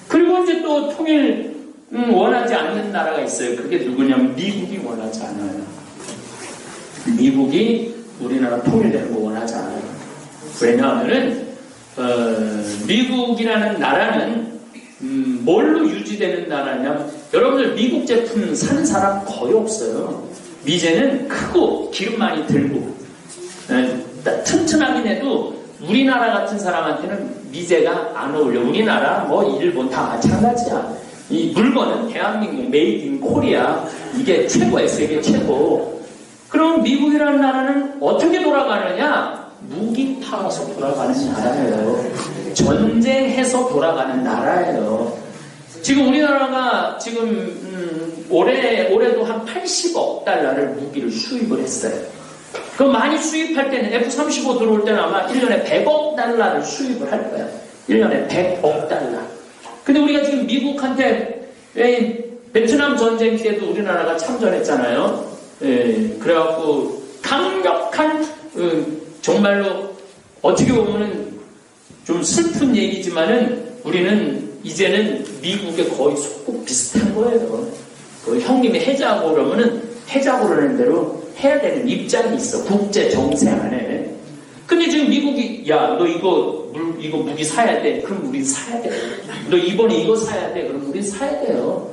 그리고 이제 또 통일 원하지 않는 나라가 있어요. 그게 누구냐면 미국이 원하지 않아요. 미국이 우리나라 통일되는 거 원하지 않아요. 왜냐하면은 미국이라는 나라는 뭘로 유지되는 나라냐면 여러분들 미국 제품 사는 사람 거의 없어요. 미제는 크고 기름 많이 들고 튼튼하긴 해도 우리나라 같은 사람한테는 미제가 안 어울려. 우리나라 일본 다 마찬가지야. 이 물건은 대한민국 메이드 인 코리아 이게 최고야. 세계 최고. 그럼 미국이라는 나라는 어떻게 돌아가느냐? 무기 팔아서 돌아가는 나라예요. 전쟁해서 돌아가는 나라예요. 지금 우리나라가 지금 올해도 한 80억 달러를 무기를 수입을 했어요. 그 많이 수입할 때는 F-35 들어올 때는 아마 1년에 100억 달러를 수입을 할 거야. 1년에 100억 달러. 근데 우리가 지금 미국한테 베트남 전쟁 때도 우리나라가 참전했잖아요. 그래갖고 강력한 정말로 어떻게 보면은 좀 슬픈 얘기지만은 우리는 이제는 미국에 거의 속국 비슷한 거예요. 그 형님이 해자고 그러면은 해자고 그러는 대로 해야 되는 입장이 있어. 국제 정세 안에. 근데 지금 미국이 야, 너 이거 무기 사야 돼. 그럼 우리 사야 돼. 너 이번에 이거 사야 돼. 그럼 우리 사야 돼요.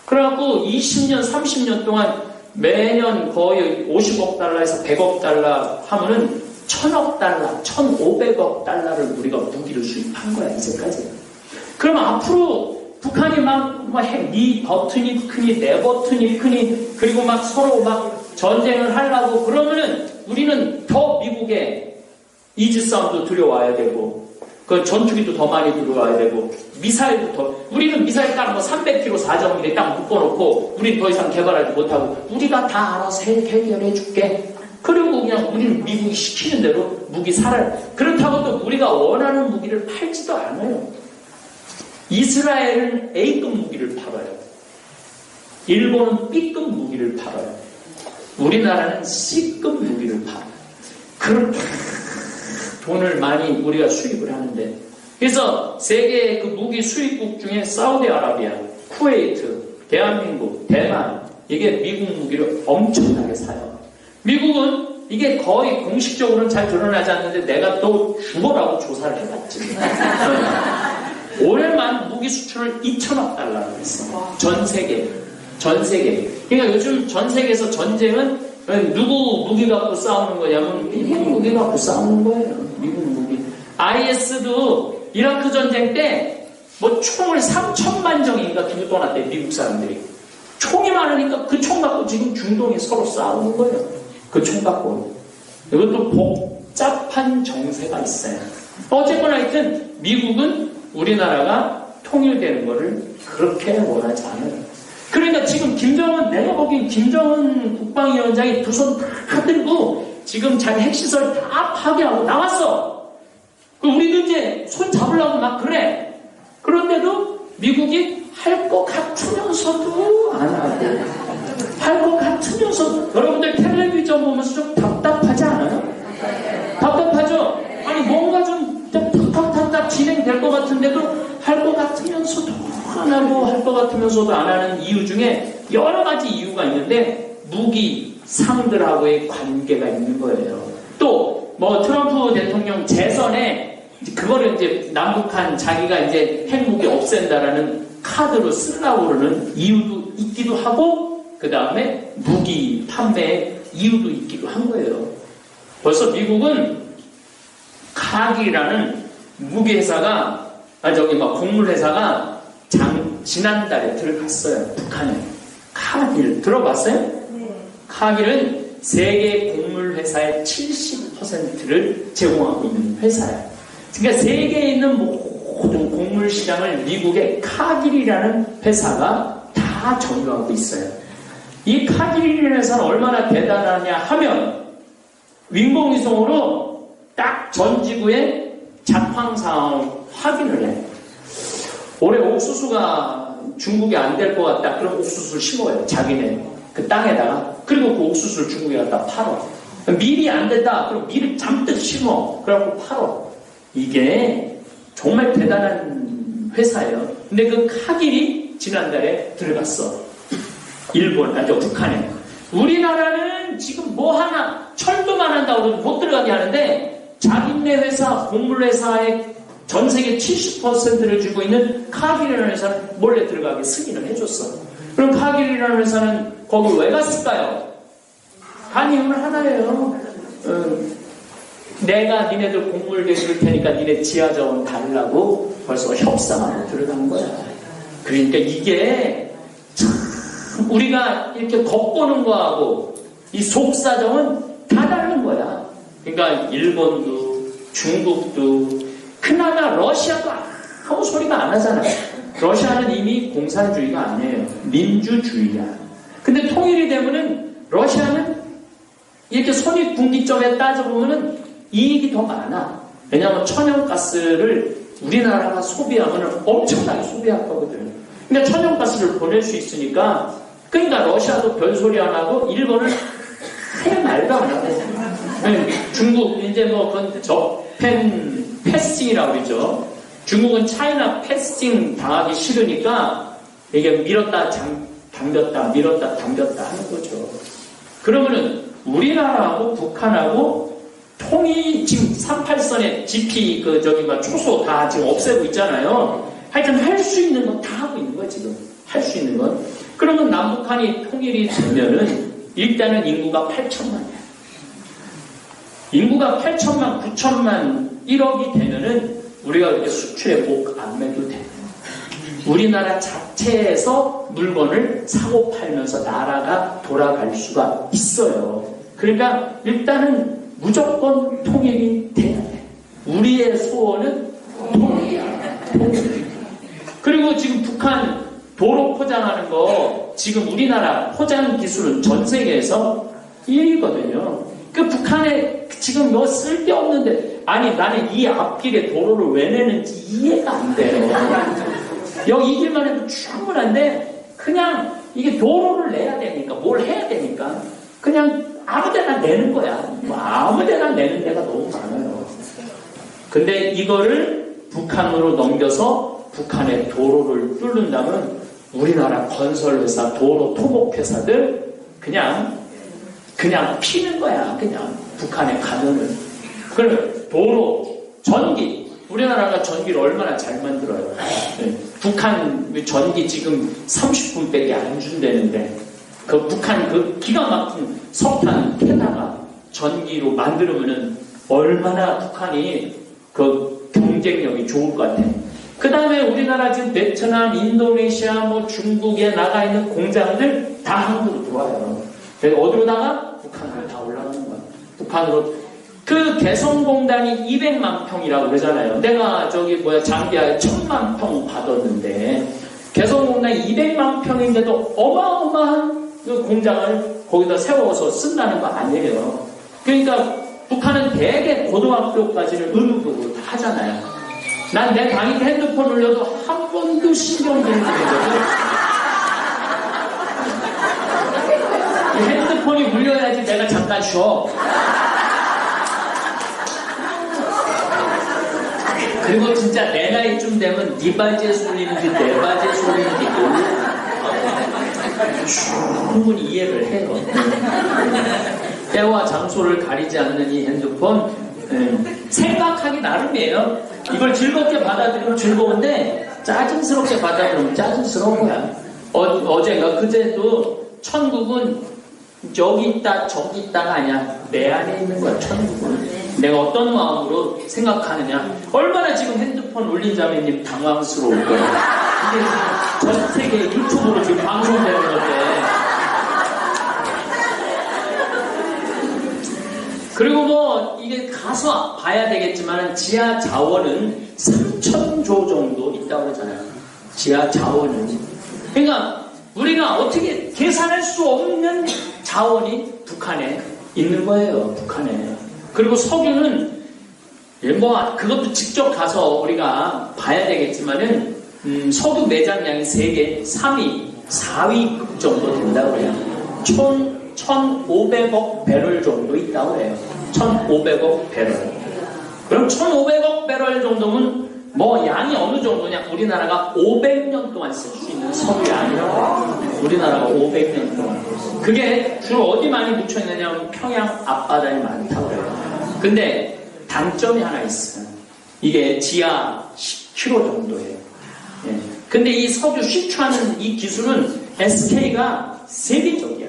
그래갖고 20년, 30년 동안 매년 거의 50억 달러에서 100억 달러 하면은 1000억 달러, 1500억 달러를 우리가 무기를 수입한 거야, 이제까지. 그럼 앞으로 북한이 네 버튼이 크니, 내 버튼이 크니, 그리고 막 서로 막 전쟁을 하려고 그러면은 우리는 더 미국에 이지스함도 들여와야 되고, 그 전투기도 더 많이 들어와야 되고, 미사일도 더, 우리는 미사일 딱 300km 4정밀에 딱 묶어놓고, 우린 더 이상 개발하지 못하고, 우리가 다 알아서 해결해 줄게. 그리고 그냥 우리는 미국이 시키는 대로 무기 사라. 그렇다고 또 우리가 원하는 무기를 팔지도 않아요. 이스라엘은 A급 무기를 팔아요. 일본은 B급 무기를 팔아요. 우리나라는 C급 무기를 팔아요. 그렇게 돈을 많이 우리가 수입을 하는데, 그래서 세계 그 무기 수입국 중에 사우디아라비아, 쿠웨이트, 대한민국, 대만, 이게 미국 무기를 엄청나게 사요. 미국은 이게 거의 공식적으로는 잘 드러나지 않는데 내가 또 주보라고 조사를 해봤지. 올해만 무기 수출을 2천억 달러를 했어. 전 세계. 그러니까 요즘 전 세계에서 전쟁은 누구 무기 갖고 싸우는 거냐면 미국 무기 갖고 싸우는 거예요. 미국 무기. IS도 이라크 전쟁 때 뭐 총을 3천만 정인가 두고 떠났대, 미국 사람들이. 총이 많으니까 그 총 갖고 지금 중동이 서로 싸우는 거예요. 그 총 갖고. 이것도 복잡한 정세가 있어요. 어쨌거나 하여튼 미국은 우리나라가 통일되는 거를 그렇게 원하지 않아요. 그러니까 지금 내가 보기엔 김정은 국방위원장이 두 손 다 들고 지금 자기 핵시설 다 파괴하고 나왔어. 우리도 이제 손 잡으려고 막 그래. 그런데도 미국이 할 것 같으면서도 안 하고, 할 것 같으면서도, 여러분들 텔레비전 보면서 좀 답답하지 않아요? 답답하죠? 아니 뭔가 좀 탁탁탁탁 진행될 것 같은데도 할 것 같으면서도 안 하고, 할 것 같으면서도 안 하는 이유 중에 여러 가지 이유가 있는데 무기 상들하고의 관계가 있는 거예요. 또 뭐 트럼프 대통령 재선에 그거를 이제 남북한 자기가 이제 핵무기 없앤다라는 카드로 쓰려고 그러는 이유도 있기도 하고, 그 다음에 무기 판매 이유도 있기도 한 거예요. 벌써 미국은 카길이라는 무기 회사가, 곡물 회사가 지난달에 들어갔어요. 북한에. 카길 들어봤어요? 네. 카길은 세계 곡물 회사의 70%를 제공하고 있는 회사예요. 그러니까 세계에 있는 모든 곡물 시장을 미국의 카길이라는 회사가 다 점유하고 있어요. 이 카길이라는 회사는 얼마나 대단하냐 하면 윈봉위성으로 딱 전 지구의 작황 상황을 확인을 해. 올해 옥수수가 중국에 안 될 것 같다. 그럼 옥수수를 심어요. 자기네 그 땅에다가. 그리고 그 옥수수를 중국에 갖다 팔어. 밀이 안 된다. 그럼 밀을 잠뜩 심어. 그래갖고 팔어. 이게 정말 대단한 회사예요. 근데 그 카길이 지난달에 들어갔어. 북한에. 우리나라는 지금 뭐 하나 철도만 한다고 못 들어가게 하는데 자기네 회사, 곡물 회사의 전 세계 70%를 쥐고 있는 카길이라는 회사는 몰래 들어가게 승인을 해줬어. 그럼 카길이라는 회사는 거기 왜 갔을까요? 간 이유는 하나예요. 내가 니네들 곡물 대줄 테니까 니네 지하자원 달라고 벌써 협상하러 들어간 거야. 그러니까 이게 참 우리가 이렇게 겉보는 거하고 이 속사정은 다 다른 거야. 그러니까 일본도 중국도 그나마 러시아도 아무 소리가 안 하잖아. 러시아는 이미 공산주의가 아니에요. 민주주의야. 근데 통일이 되면은 러시아는 이렇게 손이 손익분기 쪽에 따져보면은 이익이 더 많아. 왜냐하면 천연가스를 우리나라가 소비하면 엄청나게 소비할 거거든. 그러니까 천연가스를 보낼 수 있으니까, 그러니까 러시아도 별소리 안 하고 일본은 아예 말도 안 하고, 중국 이제 뭐 그건 저펜 패싱이라고 그러죠. 중국은 차이나 패싱 당하기 싫으니까 이게 밀었다 당겼다 밀었다 당겼다 하는 거죠. 그러면은 우리나라하고 북한하고 통이 지금 38선에 GP 초소 다 지금 없애고 있잖아요. 하여튼 할 수 있는 건 다 하고 있는 거야 지금. 할 수 있는 건. 그러면 남북한이 통일이 되면은 일단은 인구가 8천만이야. 인구가 8천만, 9천만, 1억이 되면은 우리가 그렇게 수출에 목 안 매도 돼. 우리나라 자체에서 물건을 사고 팔면서 나라가 돌아갈 수가 있어요. 그러니까 일단은 무조건 통일이 돼야 돼. 우리의 소원은 통일이야. 통일. 그리고 지금 북한 도로 포장하는 거 지금 우리나라 포장 기술은 전 세계에서 1위거든요. 그 북한에 지금 뭐 쓸데없는데, 아니 나는 이 앞길에 도로를 왜 내는지 이해가 안 돼요. 여기 이 길만 해도 충분한데 그냥 이게 도로를 내야 되니까 뭘 해야 되니까 그냥 아무데나 내는 거야. 뭐 아무데나 내는 데가 너무 많아요. 근데 이거를 북한으로 넘겨서 북한의 도로를 뚫는다면 우리나라 건설회사, 도로 토목회사들 그냥 피는 거야. 그냥 북한에 가면은. 그럼 도로, 전기, 우리나라가 전기를 얼마나 잘 만들어요. 북한 전기 지금 30분밖에 안 준다는데 그 북한 그 기가 막힌 석탄 캐다가 전기로 만들면은 얼마나 북한이 그 경쟁력이 좋을 것 같아. 그 다음에 우리나라 지금 베트남, 인도네시아, 뭐 중국에 나가 있는 공장들 다 한국으로 들어와요. 그래서 어디로다가? 북한으로 다 올라가는 거야. 북한으로. 그 개성공단이 200만 평이라고 그러잖아요. 내가 장비아에 1000만 평 받았는데 개성공단이 200만 평인데도 어마어마한 그 공장을 거기다 세워서 쓴다는 거 아니에요. 그러니까 북한은 대개 고등학교까지는 의무교육을 다 하잖아요. 난 내 강의 핸드폰 올려도 한 번도 신경 쓰는 적이 없거든. 핸드폰이 울려야지 내가 잠깐 쉬어. 그리고 진짜 내 나이쯤 되면 네 바지에 쏠리는지 내 바지에 쏠리는지 충분히 이해를 해요. 때와 장소를 가리지 않는 이 핸드폰, 생각하기 나름이에요. 이걸 즐겁게 받아들이면 즐거운데 짜증스럽게 받아들이면 짜증스러운 거야. 어제가 그제도 천국은 여기 있다 저기 있다가 아니야. 내 안에 있는 거야. 천국은 내가 어떤 마음으로 생각하느냐. 얼마나 지금 핸드폰 올린 자매님 당황스러울 거야. 이게 전 세계 유튜브로 지금 방송되는 건데. 그리고 뭐 이게 가서 봐야 되겠지만 지하 자원은 3,000조 정도 있다고 그러잖아요. 지하 자원은. 그러니까 우리가 어떻게 계산할 수 없는 자원이 북한에 있는 거예요. 북한에. 그리고 석유는 뭐 그것도 직접 가서 우리가 봐야 되겠지만은 석유 매장량이 세계 3위, 4위급 정도 된다고 해요. 총 1,500억 배럴 정도 있다고 해요. 1,500억 배럴. 그럼 1,500억 배럴 정도면 뭐 양이 어느 정도냐? 우리나라가 500년 동안 쓸 수 있는 석유 양이라고. 우리나라가 500년 동안. 그게 주로 어디 많이 묻혀있느냐면 평양 앞바다에 많다고 해요. 근데 단점이 하나 있어요. 이게 지하 10km 정도예요. 예. 근데 이 석유 시추하는 이 기술은 SK가 세계적이야.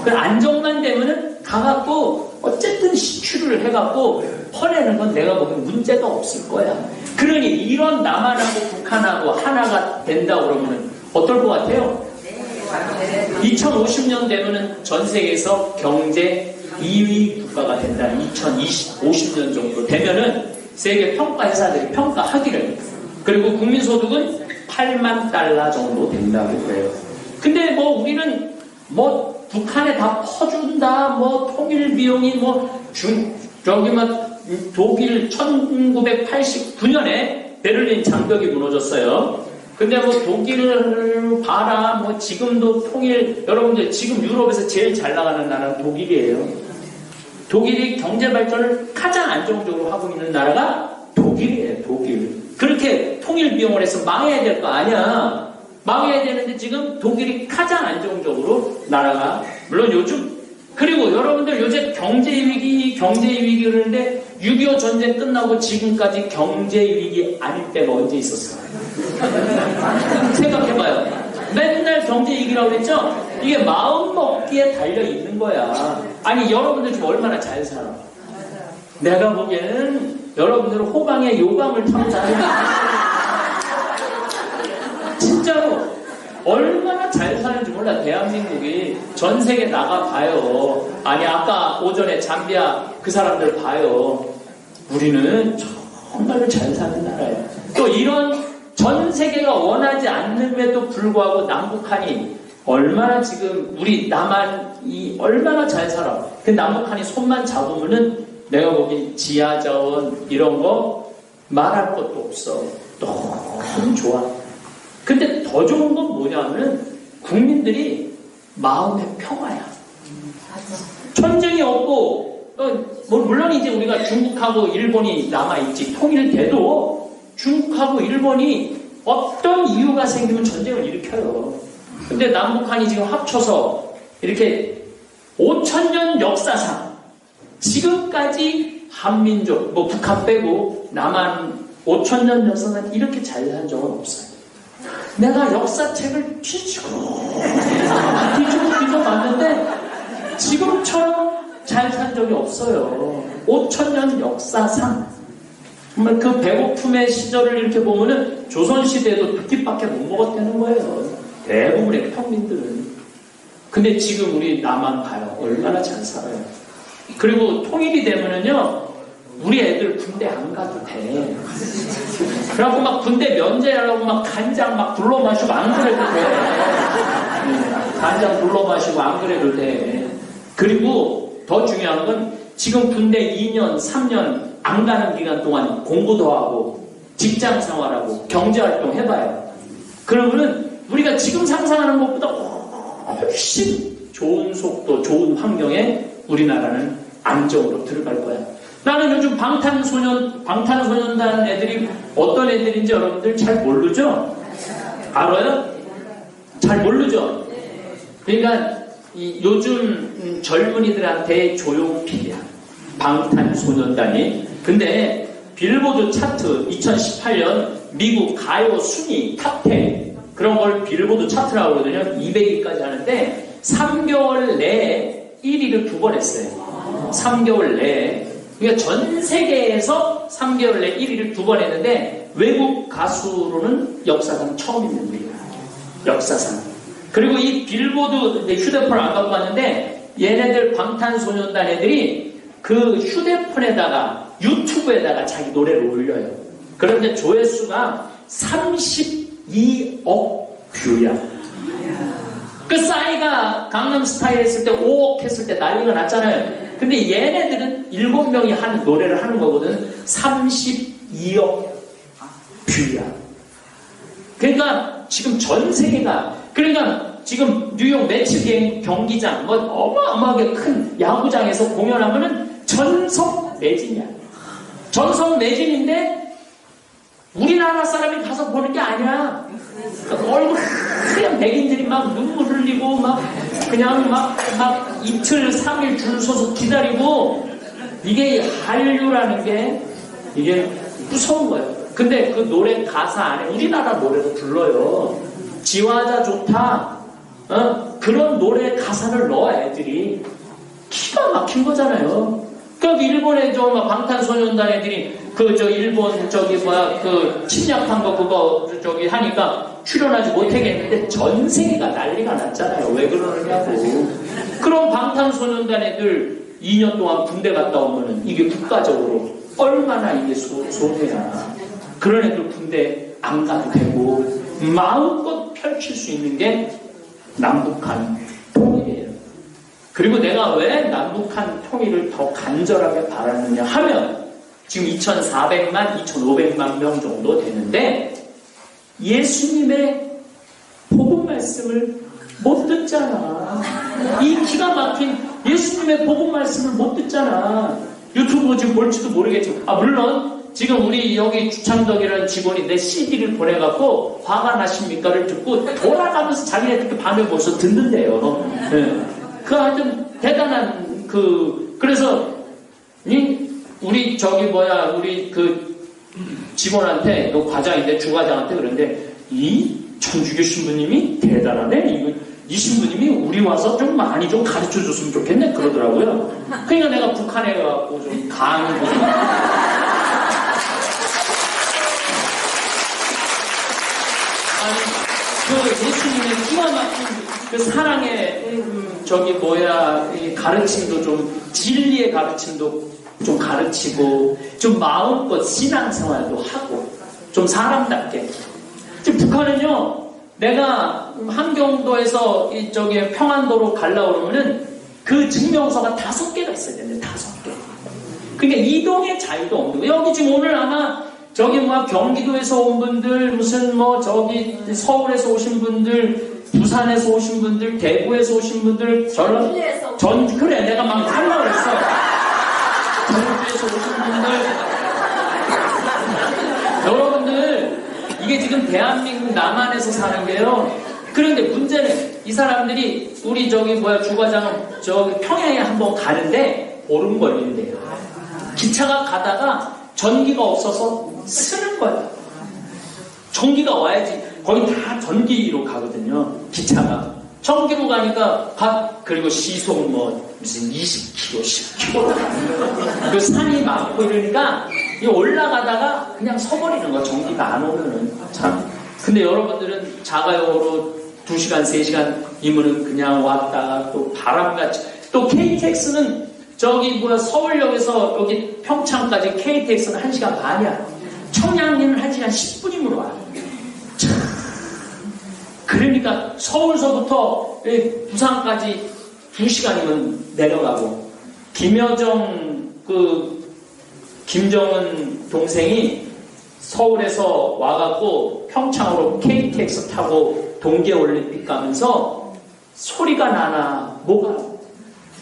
그 안정만 되면은 가갖고 어쨌든 시추를 해갖고 퍼내는 건 내가 보기엔 문제가 없을 거야. 그러니 이런 남한하고 북한하고 하나가 된다 그러면은 어떨 것 같아요? 2050년 되면은 전 세계에서 경제 2위 국가가 된다. 2050년 정도 되면은 세계 평가 회사들이 평가하기를. 그리고 국민소득은 $8만 정도 된다고 그래요. 근데 뭐 우리는 뭐 북한에 다 퍼준다, 뭐 통일 비용이 저기 막 독일 1989년에 베를린 장벽이 무너졌어요. 근데 뭐 독일을 봐라, 뭐 지금도 통일, 여러분들 지금 유럽에서 제일 잘 나가는 나라는 독일이에요. 독일이 경제 발전을 가장 안정적으로 하고 있는 나라가 독일이에요, 독일. 그렇게 통일 비용을 해서 망해야 될 거 아니야. 망해야 되는데 지금 독일이 가장 안정적으로 나라가, 물론 요즘, 그리고 여러분들 요새 경제위기 그러는데 6.25 전쟁 끝나고 지금까지 경제위기 아닐 때가 언제 있었어요? 생각해봐요. 맨날 경제위기라고 그랬죠? 이게 마음먹기에 달려있는 거야. 아니 여러분들 지금 얼마나 잘 살아? 내가 보기에는 여러분들은 호강에 요강을 타고 사는 진짜로 얼마나 잘 사는지 몰라. 대한민국이 전 세계 나가봐요. 아니 아까 오전에 잠비아 그 사람들 봐요. 우리는 정말로 잘 사는 나라예요. 또 이런 전 세계가 원하지 않는데도 불구하고 남북한이 얼마나 지금 우리 남한이 얼마나 잘 살아. 그 남북한이 손만 잡으면은 내가 보기엔 지하자원 이런 거 말할 것도 없어. 너무 좋아. 근데 더 좋은 건 뭐냐면 국민들이 마음의 평화야. 전쟁이 없고 뭐 물론 이제 우리가 중국하고 일본이 남아있지. 통일돼도 중국하고 일본이 어떤 이유가 생기면 전쟁을 일으켜요. 근데 남북한이 지금 합쳐서 이렇게 5,000년 역사상 지금까지 한민족, 뭐 북한 빼고 남한 5,000년 역사상 이렇게 잘 산 적은 없어요. 내가 역사책을 뒤지고 봤는데 지금처럼 잘 산 적이 없어요. 5,000년 역사상. 정말 그 배고픔의 시절을 이렇게 보면은 조선시대에도 두 끼밖에 못 먹었다는 거예요. 대부분의 평민들은. 근데 지금 우리 남한 가요. 얼마나 잘 살아요. 그리고 통일이 되면은요, 우리 애들 군대 안 가도 돼. 그래갖고 막 군대 면제하라고 막 간장 막 불러 마시고 안 그래도 돼. 간장 불러 마시고 안 그래도 돼. 그리고 더 중요한 건 지금 군대 2년, 3년 안 가는 기간 동안 공부도 하고 직장 생활하고 경제활동 해봐요. 그러면은 우리가 지금 상상하는 것보다 훨씬 좋은 속도, 좋은 환경에 우리나라는 안정으로 들어갈 거야. 나는 요즘 방탄소년단 애들이 어떤 애들인지 여러분들 잘 모르죠? 알아요? 잘 모르죠? 그러니까 요즘 젊은이들한테 조용필이야. 방탄소년단이. 근데 빌보드 차트 2018년 미국 가요 순위 탑10 그런 걸 빌보드 차트라고 그러거든요. 200위까지 하는데 3개월 내에 1위를 2번 했어요. 3개월 내에. 그러니까 전 세계에서 3개월 내에 1위를 2번 했는데 외국 가수로는 역사상 처음 있는 일이야. 역사상. 그리고 이 빌보드 휴대폰을 안 갖고 왔는데 얘네들 방탄소년단 애들이 그 휴대폰에다가 유튜브에다가 자기 노래를 올려요. 그런데 조회수가 32억 뷰야. 그 싸이가 강남스타일 했을 때 5억 했을 때 난리가 났잖아요. 근데 얘네들은 7명이 하는 노래를 하는 거거든. 32억 뷰야. 그러니까 지금 전 세계가, 그러니까 지금 뉴욕 매치 경기장 뭐 어마어마하게 큰 야구장에서 공연하면은 전성 매진이야. 전성 매진인데 우리나라 사람이 가서 보는 게 아니야. 그러니까 얼굴 하얀 백인들이 막 눈물 흘리고 막 그냥 막 이틀 3일 줄 서서 기다리고, 이게 한류라는 게 이게 무서운 거예요. 근데 그 노래 가사 안에 우리나라 노래도 불러요. 지화자 좋다. 그런 노래 가사를 넣어 애들이. 기가 막힌 거잖아요. 그러니까 일본의 방탄소년단 애들이 일본 침략한 거 그거 하니까 출연하지 못하겠는데 전 세계가 난리가 났잖아요. 왜 그러느냐고. 그럼 방탄소년단 애들 2년 동안 군대 갔다 오면은 이게 국가적으로 얼마나 이게 손해야. 그런 애들 군대 안 가도 되고 마음껏 펼칠 수 있는 게 남북한 통일이에요. 그리고 내가 왜 남북한 통일을 더 간절하게 바라느냐 하면 지금 2,400만, 2,500만 명 정도 되는데 예수님의 복음 말씀을 못 듣잖아. 이 기가 막힌 예수님의 복음 말씀을 못 듣잖아. 유튜브 지금 볼지도 모르겠지만 물론 지금 우리 여기 주창덕이라는 직원이 내 CD를 보내갖고 화가 나십니까를 듣고 돌아가면서 자기네 그렇게 밤에 모여서 듣는데요. 네. 그 하여튼 대단한 그래서 우리 우리 그 직원한테 너 과장인데 주과장한테 그런데 이 천주교 신부님이 대단하네. 이 신부님이 우리 와서 좀 많이 좀 가르쳐 줬으면 좋겠네 그러더라고요. 그러니까 내가 북한에 가갖고 좀 강의 좀 그 예수님의 기가 막힌 그 사랑의 이 가르침도 좀 진리의 가르침도 좀 가르치고 좀 마음껏 신앙생활도 하고 좀 사람답게. 지금 북한은요 내가 함경도에서 평안도로 갈라 그러면은 그 증명서가 5개가 있어야 되는데 5개. 그러니까 이동의 자유도 없는 거예요. 여기 지금 오늘 아마 경기도에서 온 분들, 서울에서 오신 분들, 부산에서 오신 분들, 대구에서 오신 분들, 그래, 내가 막 하려고 그랬어. 전주에서 오신 분들, 여러분들, 이게 지금 대한민국 남한에서 사는 게요. 그런데 문제는 이 사람들이 우리 주과장은 평양에 한번 가는데 보름 걸린대요. 기차가 가다가 전기가 없어서 쓰는 거야. 전기가 와야지. 거기 다 전기로 가거든요. 기차가. 전기로 가니까 그리고 시속 무슨 20km, 10km 그 산이 많고 이러니까 올라가다가 그냥 서버리는 거야. 전기가 안 오면은. 참. 근데 여러분들은 자가용으로 2시간, 3시간이면은 그냥 왔다가 또 바람같이 또 KTX는 서울역에서 여기 평창까지 KTX는 1시간 반이야. 청량리는 1시간 10분이면 와. 참. 그러니까 서울서부터 부산까지 2시간이면 내려가고 김정은 동생이 서울에서 와갖고 평창으로 KTX 타고 동계올림픽 가면서 소리가 나나 뭐가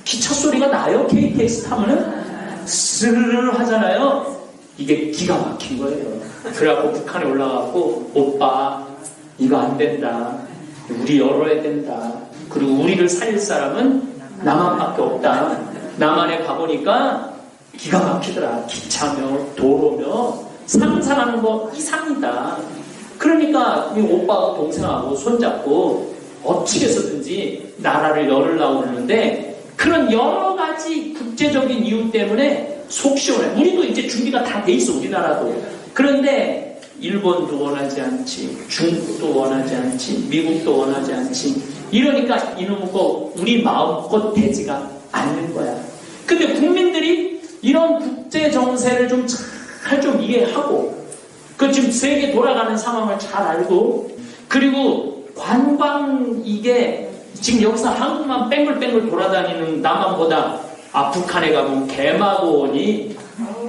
기차 소리가 나요? KTX 타면은 스르르 하잖아요. 이게 기가 막힌 거예요. 그래갖고 북한에 올라가고 오빠 이거 안 된다. 우리 열어야 된다. 그리고 우리를 살릴 사람은 남한밖에 없다. 남한에 가보니까 기가 막히더라. 기차며 도로며 상상하는 거 이상이다. 그러니까 이 오빠하고 동생하고 손잡고 어떻게 해서든지 나라를 열으려고 그러는데 그런 여러 가지 국제적인 이유 때문에 속 시원해. 우리도 이제 준비가 다 돼 있어, 우리나라도. 그런데 일본도 원하지 않지, 중국도 원하지 않지, 미국도 원하지 않지. 이러니까 이놈의 거 우리 마음껏 되지가 않는 거야. 근데 국민들이 이런 국제 정세를 좀 잘 이해하고, 지금 세계 돌아가는 상황을 잘 알고, 그리고 관광 이게 지금 여기서 한국만 뺑글뺑글 돌아다니는 남한보다 북한에 가면 개마고원이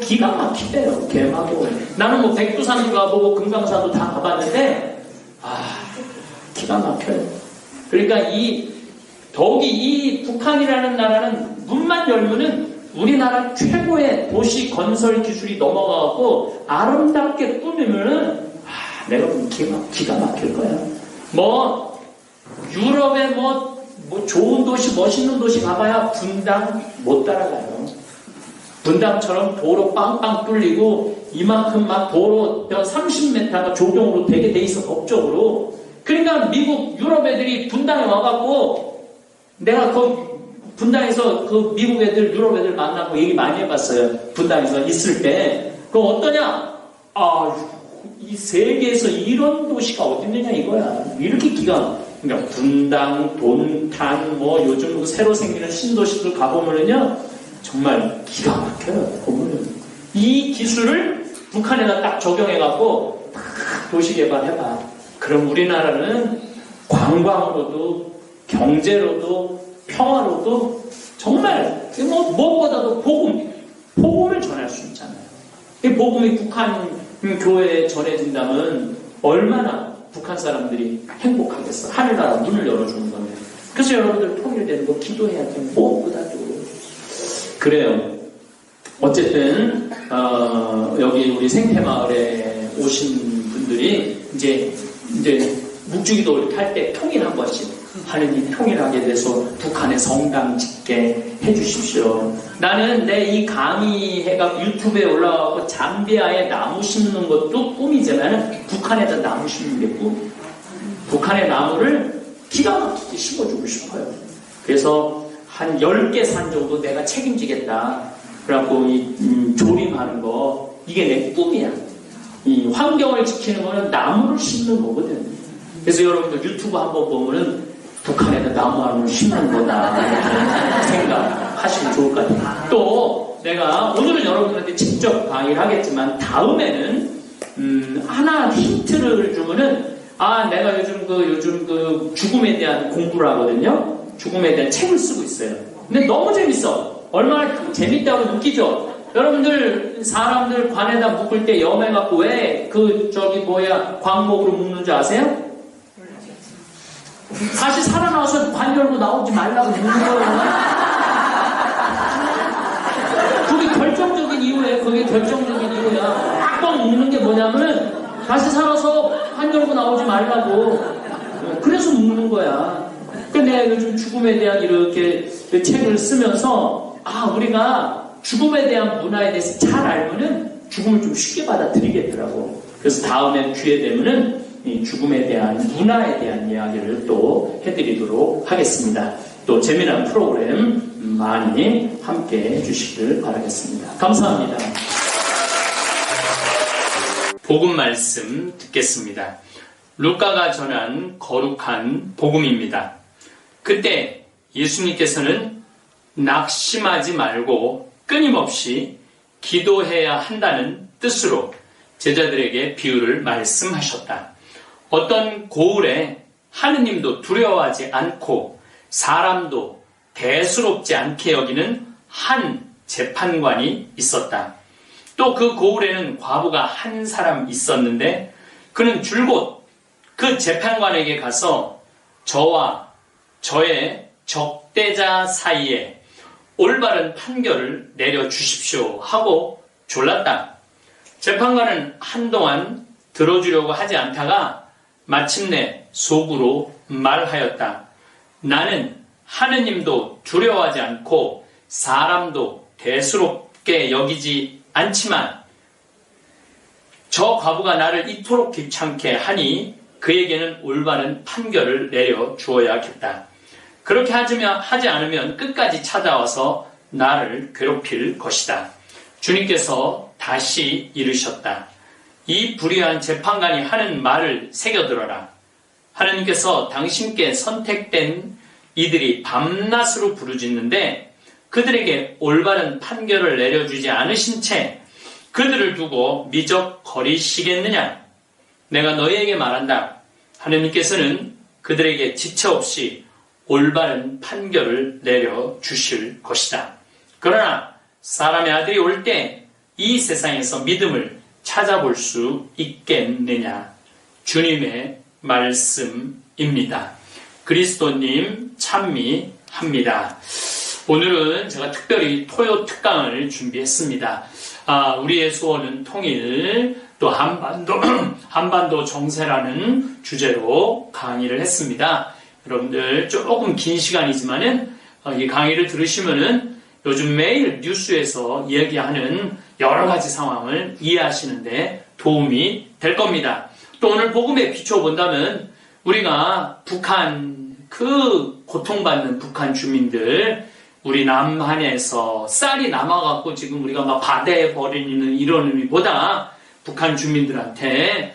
기가 막히대요. 개마고원. 나는 백두산도 가보고 금강산도 다 가봤는데 기가 막혀요. 그러니까 더욱이 이 북한이라는 나라는 문만 열면은 우리나라 최고의 도시 건설 기술이 넘어가고 아름답게 꾸미면은 내가 보면 기가 막힐 거야. 유럽에 좋은 도시, 멋있는 도시 가봐야 분당 못 따라가요. 분당처럼 도로 빵빵 뚫리고 이만큼 막 도로 30m가 조경으로 되게 돼 있어, 법적으로. 그러니까 미국, 유럽 애들이 분당에 와갖고 내가 분당에서 미국 애들, 유럽 애들 만나고 얘기 많이 해봤어요. 분당에서 있을 때. 그거 어떠냐? 이 세계에서 이런 도시가 어딨느냐 이거야. 이렇게 그러니까 분당, 돈탄, 요즘 새로 생기는 신도시들 가보면은요, 정말 기가 막혀요. 보면은. 이 기술을 북한에다 딱 적용해갖고, 도시 개발해봐. 그럼 우리나라는 관광으로도, 경제로도 평화로도 정말 무엇보다도 복음을 전할 수 있잖아요. 이 복음이 북한 교회에 전해진다면 얼마나 북한 사람들이 행복하겠어. 하늘나라 문을 열어주는 건데. 그래서 여러분들 통일되는 거 기도해야 돼요. 무엇보다도. 그래요. 어쨌든 여기 우리 생태마을에 오신 분들이 이제 묵주기도 이렇게 할 때 통일 한 번씩 하느님 통일하게 돼서 북한에 성당 짓게 해주십시오. 나는 내 이 강의회가 유튜브에 올라가고 잠비아에 나무 심는 것도 꿈이지만 북한에다 나무 심는 게 꿈. 북한의 나무를 기가 막히게 심어주고 싶어요. 그래서 한 10개 산 정도 내가 책임지겠다. 그래갖고 조림하는 거 이게 내 꿈이야. 이 환경을 지키는 거는 나무를 심는 거거든. 그래서 여러분들 유튜브 한번 보면은 북한에다 나무 하나 심는 거다 이렇게 생각하시면 좋을 것 같아요. 또 내가 오늘은 여러분들한테 직접 강의를 하겠지만 다음에는 하나 힌트를 주면은 내가 요즘 죽음에 대한 공부를 하거든요. 죽음에 대한 책을 쓰고 있어요. 근데 너무 재밌어. 얼마나 재밌다고 느끼죠? 여러분들 사람들 관에다 묶을 때 염해갖고 왜 광목으로 묶는 줄 아세요? 다시 살아나와서 관 열고 나오지 말라고 묻는 거예요. 그게 결정적인 이유예요. 그게 결정적인 이유야. 꽉 묻는 게 뭐냐면은 다시 살아서 관 열고 나오지 말라고. 그래서 묻는 거야. 근데 내가 요즘 죽음에 대한 이렇게 책을 쓰면서 우리가 죽음에 대한 문화에 대해서 잘 알면은 죽음을 좀 쉽게 받아들이겠더라고. 그래서 다음에 기회 되면은 이 죽음에 대한 문화에 대한 이야기를 또 해드리도록 하겠습니다. 또 재미난 프로그램 많이 함께 해주시길 바라겠습니다. 감사합니다. 복음 말씀 듣겠습니다. 루카가 전한 거룩한 복음입니다. 그때 예수님께서는 낙심하지 말고 끊임없이 기도해야 한다는 뜻으로 제자들에게 비유를 말씀하셨다. 어떤 고을에 하느님도 두려워하지 않고 사람도 대수롭지 않게 여기는 한 재판관이 있었다. 또 그 고을에는 과부가 한 사람 있었는데 그는 줄곧 그 재판관에게 가서 저와 저의 적대자 사이에 올바른 판결을 내려주십시오 하고 졸랐다. 재판관은 한동안 들어주려고 하지 않다가 마침내 속으로 말하였다. 나는 하느님도 두려워하지 않고 사람도 대수롭게 여기지 않지만 저 과부가 나를 이토록 귀찮게 하니 그에게는 올바른 판결을 내려 주어야겠다. 그렇게 하지 않으면 끝까지 찾아와서 나를 괴롭힐 것이다. 주님께서 다시 이르셨다. 이 불의한 재판관이 하는 말을 새겨들어라. 하느님께서 당신께 선택된 이들이 밤낮으로 부르짖는데 그들에게 올바른 판결을 내려주지 않으신 채 그들을 두고 미적거리시겠느냐? 내가 너희에게 말한다. 하느님께서는 그들에게 지체 없이 올바른 판결을 내려주실 것이다. 그러나 사람의 아들이 올 때 이 세상에서 믿음을 찾아볼 수 있겠느냐? 주님의 말씀입니다. 그리스도님 찬미합니다. 오늘은 제가 특별히 토요 특강을 준비했습니다. 우리의 소원은 통일, 또 한반도 정세라는 주제로 강의를 했습니다. 여러분들 조금 긴 시간이지만은 이 강의를 들으시면은 요즘 매일 뉴스에서 이야기하는 여러 가지 상황을 이해하시는데 도움이 될 겁니다. 또 오늘 복음에 비춰본다면 우리가 북한, 그 고통받는 북한 주민들, 우리 남한에서 쌀이 남아갖고 지금 우리가 막 바다에 버리는 이런 의미보다 북한 주민들한테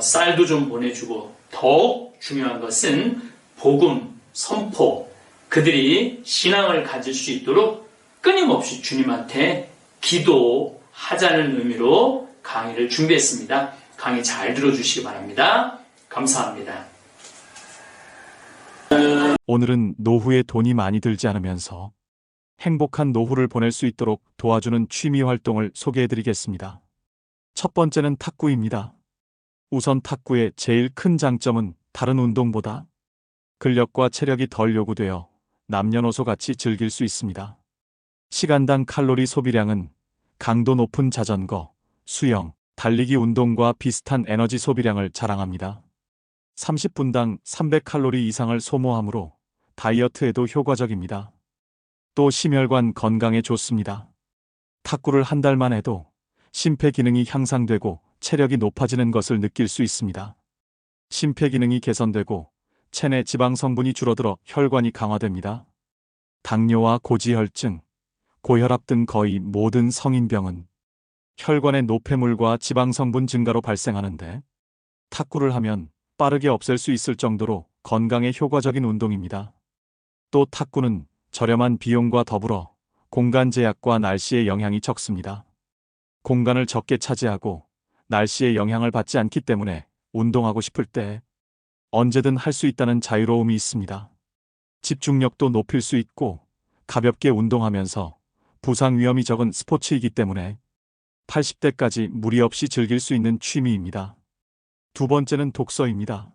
쌀도 좀 보내주고 더욱 중요한 것은 복음 선포, 그들이 신앙을 가질 수 있도록 끊임없이 주님한테 기도하자는 의미로 강의를 준비했습니다. 강의 잘 들어주시기 바랍니다. 감사합니다. 오늘은 노후에 돈이 많이 들지 않으면서 행복한 노후를 보낼 수 있도록 도와주는 취미 활동을 소개해드리겠습니다. 첫 번째는 탁구입니다. 우선 탁구의 제일 큰 장점은 다른 운동보다 근력과 체력이 덜 요구되어 남녀노소 같이 즐길 수 있습니다. 시간당 칼로리 소비량은 강도 높은 자전거, 수영, 달리기 운동과 비슷한 에너지 소비량을 자랑합니다. 30분당 300칼로리 이상을 소모하므로 다이어트에도 효과적입니다. 또 심혈관 건강에 좋습니다. 탁구를 한 달만 해도 심폐 기능이 향상되고 체력이 높아지는 것을 느낄 수 있습니다. 심폐 기능이 개선되고 체내 지방 성분이 줄어들어 혈관이 강화됩니다. 당뇨와 고지혈증, 고혈압 등 거의 모든 성인병은 혈관의 노폐물과 지방 성분 증가로 발생하는데 탁구를 하면 빠르게 없앨 수 있을 정도로 건강에 효과적인 운동입니다. 또 탁구는 저렴한 비용과 더불어 공간 제약과 날씨의 영향이 적습니다. 공간을 적게 차지하고 날씨의 영향을 받지 않기 때문에 운동하고 싶을 때 언제든 할 수 있다는 자유로움이 있습니다. 집중력도 높일 수 있고 가볍게 운동하면서 부상 위험이 적은 스포츠이기 때문에 80대까지 무리 없이 즐길 수 있는 취미입니다. 두 번째는 독서입니다.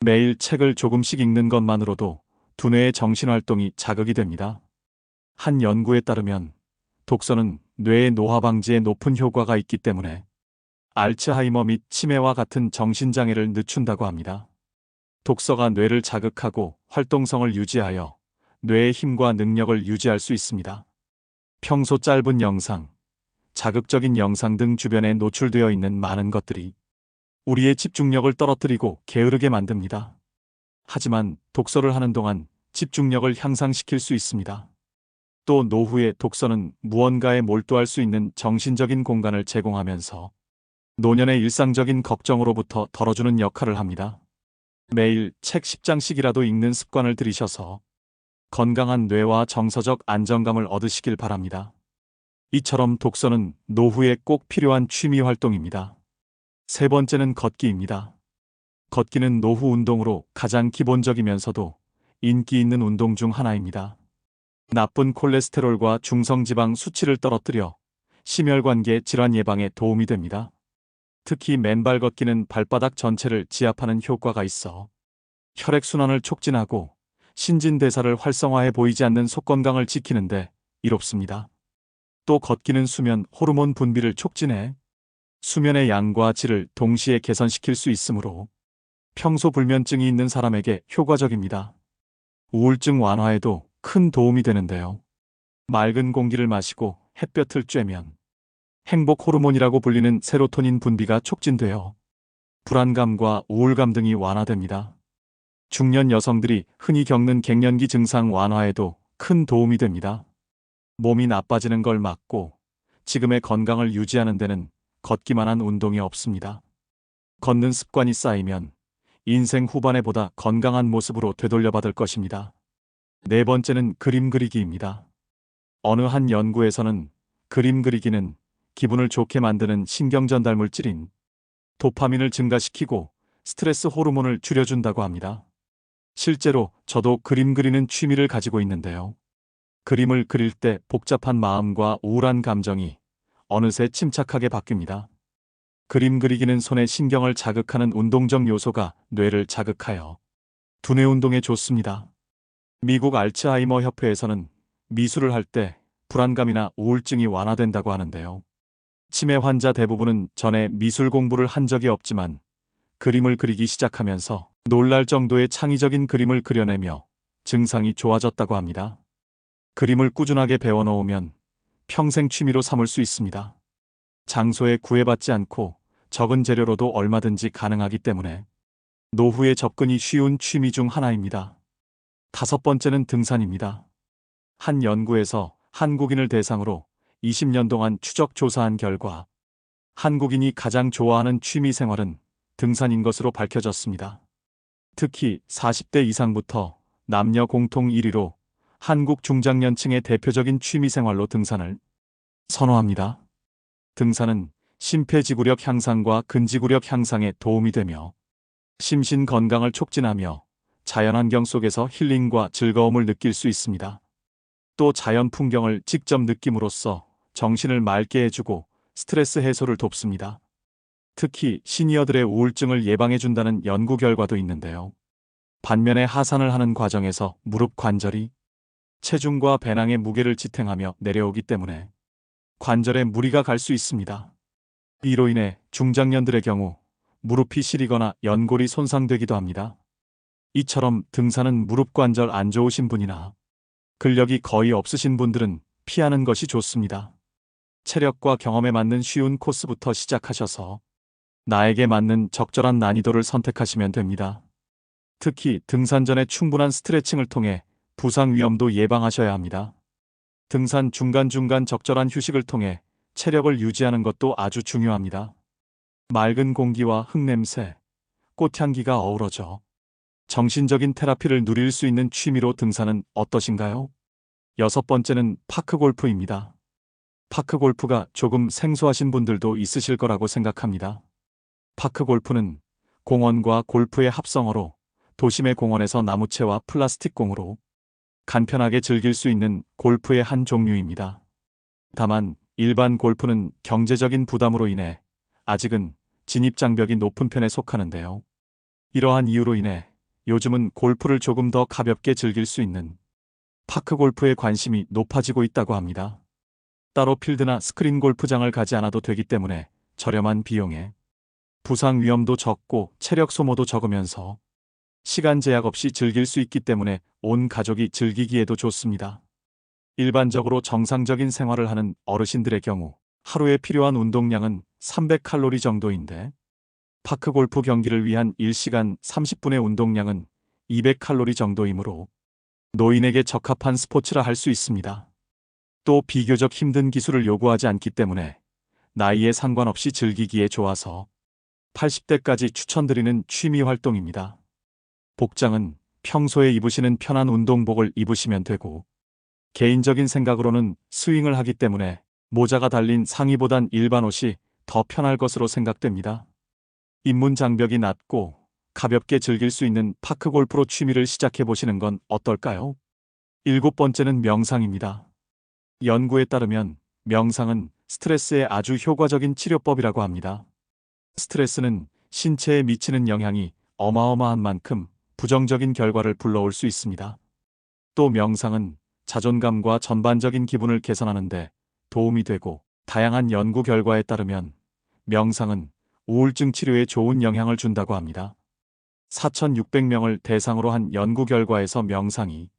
매일 책을 조금씩 읽는 것만으로도 두뇌의 정신활동이 자극이 됩니다. 한 연구에 따르면 독서는 뇌의 노화 방지에 높은 효과가 있기 때문에 알츠하이머 및 치매와 같은 정신장애를 늦춘다고 합니다. 독서가 뇌를 자극하고 활동성을 유지하여 뇌의 힘과 능력을 유지할 수 있습니다. 평소 짧은 영상, 자극적인 영상 등 주변에 노출되어 있는 많은 것들이 우리의 집중력을 떨어뜨리고 게으르게 만듭니다. 하지만 독서를 하는 동안 집중력을 향상시킬 수 있습니다. 또 노후에 독서는 무언가에 몰두할 수 있는 정신적인 공간을 제공하면서 노년의 일상적인 걱정으로부터 덜어주는 역할을 합니다. 매일 책 10장씩이라도 읽는 습관을 들이셔서 건강한 뇌와 정서적 안정감을 얻으시길 바랍니다. 이처럼 독서는 노후에 꼭 필요한 취미 활동입니다. 세 번째는 걷기입니다. 걷기는 노후 운동으로 가장 기본적이면서도 인기 있는 운동 중 하나입니다. 나쁜 콜레스테롤과 중성지방 수치를 떨어뜨려 심혈관계 질환 예방에 도움이 됩니다. 특히 맨발 걷기는 발바닥 전체를 지압하는 효과가 있어 혈액순환을 촉진하고 신진대사를 활성화해 보이지 않는 속 건강을 지키는데 이롭습니다. 또 걷기는 수면 호르몬 분비를 촉진해 수면의 양과 질을 동시에 개선시킬 수 있으므로 평소 불면증이 있는 사람에게 효과적입니다. 우울증 완화에도 큰 도움이 되는데요. 맑은 공기를 마시고 햇볕을 쬐면 행복 호르몬이라고 불리는 세로토닌 분비가 촉진되어 불안감과 우울감 등이 완화됩니다. 중년 여성들이 흔히 겪는 갱년기 증상 완화에도 큰 도움이 됩니다. 몸이 나빠지는 걸 막고 지금의 건강을 유지하는 데는 걷기만한 운동이 없습니다. 걷는 습관이 쌓이면 인생 후반에 보다 건강한 모습으로 되돌려받을 것입니다. 네 번째는 그림 그리기입니다. 어느 한 연구에서는 그림 그리기는 기분을 좋게 만드는 신경전달 물질인 도파민을 증가시키고 스트레스 호르몬을 줄여준다고 합니다. 실제로 저도 그림 그리는 취미를 가지고 있는데요. 그림을 그릴 때 복잡한 마음과 우울한 감정이 어느새 침착하게 바뀝니다. 그림 그리기는 손의 신경을 자극하는 운동적 요소가 뇌를 자극하여 두뇌 운동에 좋습니다. 미국 알츠하이머 협회에서는 미술을 할 때 불안감이나 우울증이 완화된다고 하는데요. 치매 환자 대부분은 전에 미술 공부를 한 적이 없지만 그림을 그리기 시작하면서 놀랄 정도의 창의적인 그림을 그려내며 증상이 좋아졌다고 합니다. 그림을 꾸준하게 배워놓으면 평생 취미로 삼을 수 있습니다. 장소에 구애받지 않고 적은 재료로도 얼마든지 가능하기 때문에 노후에 접근이 쉬운 취미 중 하나입니다. 다섯 번째는 등산입니다. 한 연구에서 한국인을 대상으로 20년 동안 추적 조사한 결과 한국인이 가장 좋아하는 취미 생활은 등산인 것으로 밝혀졌습니다. 특히 40대 이상부터 남녀 공통 1위로 한국 중장년층의 대표적인 취미 생활로 등산을 선호합니다. 등산은 심폐지구력 향상과 근지구력 향상에 도움이 되며 심신 건강을 촉진하며 자연환경 속에서 힐링과 즐거움을 느낄 수 있습니다. 또 자연 풍경을 직접 느낌으로써 정신을 맑게 해주고 스트레스 해소를 돕습니다. 특히 시니어들의 우울증을 예방해준다는 연구 결과도 있는데요. 반면에 하산을 하는 과정에서 무릎 관절이 체중과 배낭의 무게를 지탱하며 내려오기 때문에 관절에 무리가 갈 수 있습니다. 이로 인해 중장년들의 경우 무릎이 시리거나 연골이 손상되기도 합니다. 이처럼 등산은 무릎 관절 안 좋으신 분이나 근력이 거의 없으신 분들은 피하는 것이 좋습니다. 체력과 경험에 맞는 쉬운 코스부터 시작하셔서 나에게 맞는 적절한 난이도를 선택하시면 됩니다. 특히 등산 전에 충분한 스트레칭을 통해 부상 위험도 예방하셔야 합니다. 등산 중간중간 적절한 휴식을 통해 체력을 유지하는 것도 아주 중요합니다. 맑은 공기와 흙냄새, 꽃향기가 어우러져 정신적인 테라피를 누릴 수 있는 취미로 등산은 어떠신가요? 6번째는 파크골프입니다. 파크골프가 조금 생소하신 분들도 있으실 거라고 생각합니다. 파크골프는 공원과 골프의 합성어로 도심의 공원에서 나무채와 플라스틱 공으로 간편하게 즐길 수 있는 골프의 한 종류입니다. 다만 일반 골프는 경제적인 부담으로 인해 아직은 진입장벽이 높은 편에 속하는데요. 이러한 이유로 인해 요즘은 골프를 조금 더 가볍게 즐길 수 있는 파크골프에 관심이 높아지고 있다고 합니다. 따로 필드나 스크린 골프장을 가지 않아도 되기 때문에 저렴한 비용에 부상 위험도 적고 체력 소모도 적으면서 시간 제약 없이 즐길 수 있기 때문에 온 가족이 즐기기에도 좋습니다. 일반적으로 정상적인 생활을 하는 어르신들의 경우 하루에 필요한 운동량은 300칼로리 정도인데 파크골프 경기를 위한 1시간 30분의 운동량은 200칼로리 정도이므로 노인에게 적합한 스포츠라 할 수 있습니다. 또 비교적 힘든 기술을 요구하지 않기 때문에 나이에 상관없이 즐기기에 좋아서 80대까지 추천드리는 취미 활동입니다. 복장은 평소에 입으시는 편한 운동복을 입으시면 되고 개인적인 생각으로는 스윙을 하기 때문에 모자가 달린 상의보단 일반 옷이 더 편할 것으로 생각됩니다. 입문 장벽이 낮고 가볍게 즐길 수 있는 파크골프로 취미를 시작해 보시는 건 어떨까요? 7번째는 명상입니다. 연구에 따르면 명상은 스트레스에 아주 효과적인 치료법이라고 합니다. 스트레스는 신체에 미치는 영향이 어마어마한 만큼 부정적인 결과를 불러올 수 있습니다. 또 명상은 자존감과 전반적인 기분을 개선하는 데 도움이 되고 다양한 연구 결과에 따르면 명상은 우울증 치료에 좋은 영향을 준다고 합니다. 4,600명을 대상으로 한 연구 결과에서 명상이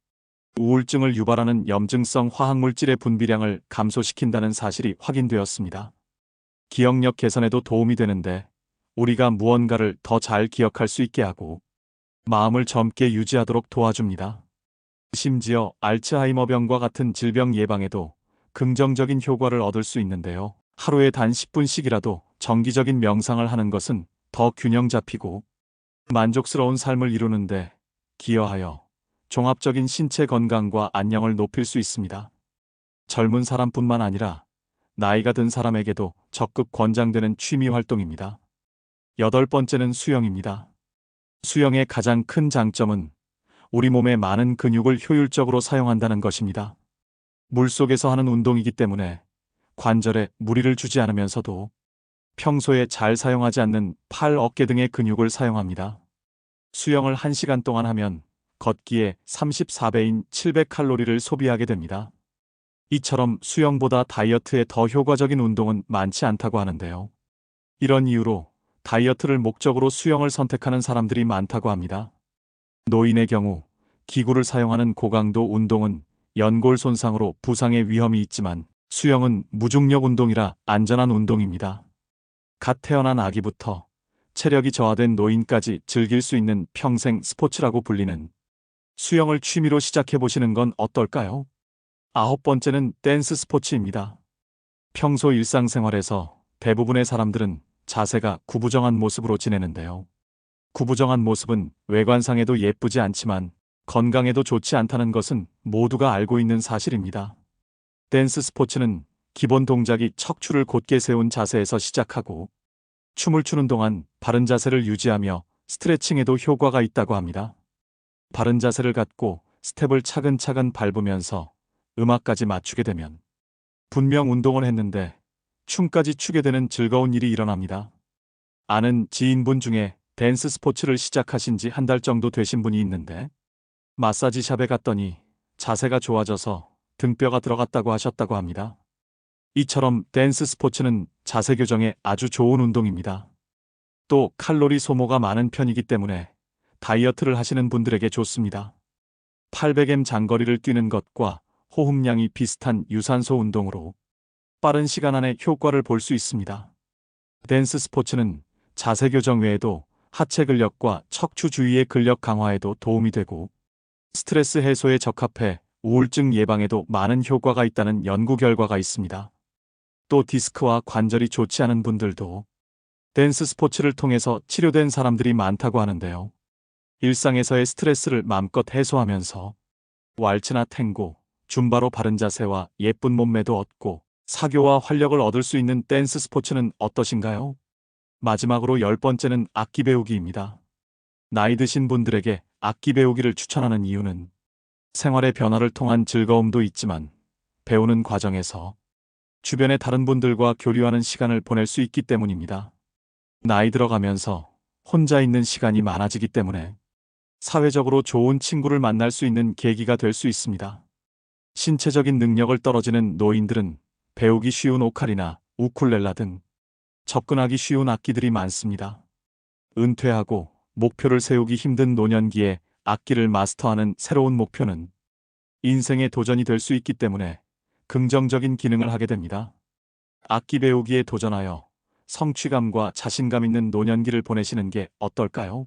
우울증을 유발하는 염증성 화학물질의 분비량을 감소시킨다는 사실이 확인되었습니다. 기억력 개선에도 도움이 되는데 우리가 무언가를 더 잘 기억할 수 있게 하고 마음을 젊게 유지하도록 도와줍니다. 심지어 알츠하이머병과 같은 질병 예방에도 긍정적인 효과를 얻을 수 있는데요. 하루에 단 10분씩이라도 정기적인 명상을 하는 것은 더 균형 잡히고 만족스러운 삶을 이루는데 기여하여 종합적인 신체 건강과 안녕을 높일 수 있습니다. 젊은 사람뿐만 아니라 나이가 든 사람에게도 적극 권장되는 취미 활동입니다. 8번째는 수영입니다. 수영의 가장 큰 장점은 우리 몸의 많은 근육을 효율적으로 사용한다는 것입니다. 물속에서 하는 운동이기 때문에 관절에 무리를 주지 않으면서도 평소에 잘 사용하지 않는 팔, 어깨 등의 근육을 사용합니다. 수영을 1시간 동안 하면 걷기에 34배인 700칼로리를 소비하게 됩니다. 이처럼 수영보다 다이어트에 더 효과적인 운동은 많지 않다고 하는데요. 이런 이유로 다이어트를 목적으로 수영을 선택하는 사람들이 많다고 합니다. 노인의 경우 기구를 사용하는 고강도 운동은 연골 손상으로 부상의 위험이 있지만 수영은 무중력 운동이라 안전한 운동입니다. 갓 태어난 아기부터 체력이 저하된 노인까지 즐길 수 있는 평생 스포츠라고 불리는 수영을 취미로 시작해보시는 건 어떨까요? 9번째는 댄스 스포츠입니다. 평소 일상생활에서 대부분의 사람들은 자세가 구부정한 모습으로 지내는데요. 구부정한 모습은 외관상에도 예쁘지 않지만 건강에도 좋지 않다는 것은 모두가 알고 있는 사실입니다. 댄스 스포츠는 기본 동작이 척추를 곧게 세운 자세에서 시작하고 춤을 추는 동안 바른 자세를 유지하며 스트레칭에도 효과가 있다고 합니다. 바른 자세를 갖고 스텝을 차근차근 밟으면서 음악까지 맞추게 되면 분명 운동을 했는데 춤까지 추게 되는 즐거운 일이 일어납니다. 아는 지인분 중에 댄스 스포츠를 시작하신 지 한 달 정도 되신 분이 있는데 마사지 샵에 갔더니 자세가 좋아져서 등뼈가 들어갔다고 하셨다고 합니다. 이처럼 댄스 스포츠는 자세 교정에 아주 좋은 운동입니다. 또 칼로리 소모가 많은 편이기 때문에 다이어트를 하시는 분들에게 좋습니다. 800m 장거리를 뛰는 것과 호흡량이 비슷한 유산소 운동으로 빠른 시간 안에 효과를 볼 수 있습니다. 댄스 스포츠는 자세 교정 외에도 하체 근력과 척추 주위의 근력 강화에도 도움이 되고 스트레스 해소에 적합해 우울증 예방에도 많은 효과가 있다는 연구 결과가 있습니다. 또 디스크와 관절이 좋지 않은 분들도 댄스 스포츠를 통해서 치료된 사람들이 많다고 하는데요. 일상에서의 스트레스를 마음껏 해소하면서 왈츠나 탱고, 줌바로 바른 자세와 예쁜 몸매도 얻고 사교와 활력을 얻을 수 있는 댄스 스포츠는 어떠신가요? 마지막으로 10번째는 악기 배우기입니다. 나이 드신 분들에게 악기 배우기를 추천하는 이유는 생활의 변화를 통한 즐거움도 있지만 배우는 과정에서 주변의 다른 분들과 교류하는 시간을 보낼 수 있기 때문입니다. 나이 들어가면서 혼자 있는 시간이 많아지기 때문에 사회적으로 좋은 친구를 만날 수 있는 계기가 될 수 있습니다. 신체적인 능력을 떨어지는 노인들은 배우기 쉬운 오카리나 우쿨렐라 등 접근하기 쉬운 악기들이 많습니다. 은퇴하고 목표를 세우기 힘든 노년기에 악기를 마스터하는 새로운 목표는 인생의 도전이 될 수 있기 때문에 긍정적인 기능을 하게 됩니다. 악기 배우기에 도전하여 성취감과 자신감 있는 노년기를 보내시는 게 어떨까요?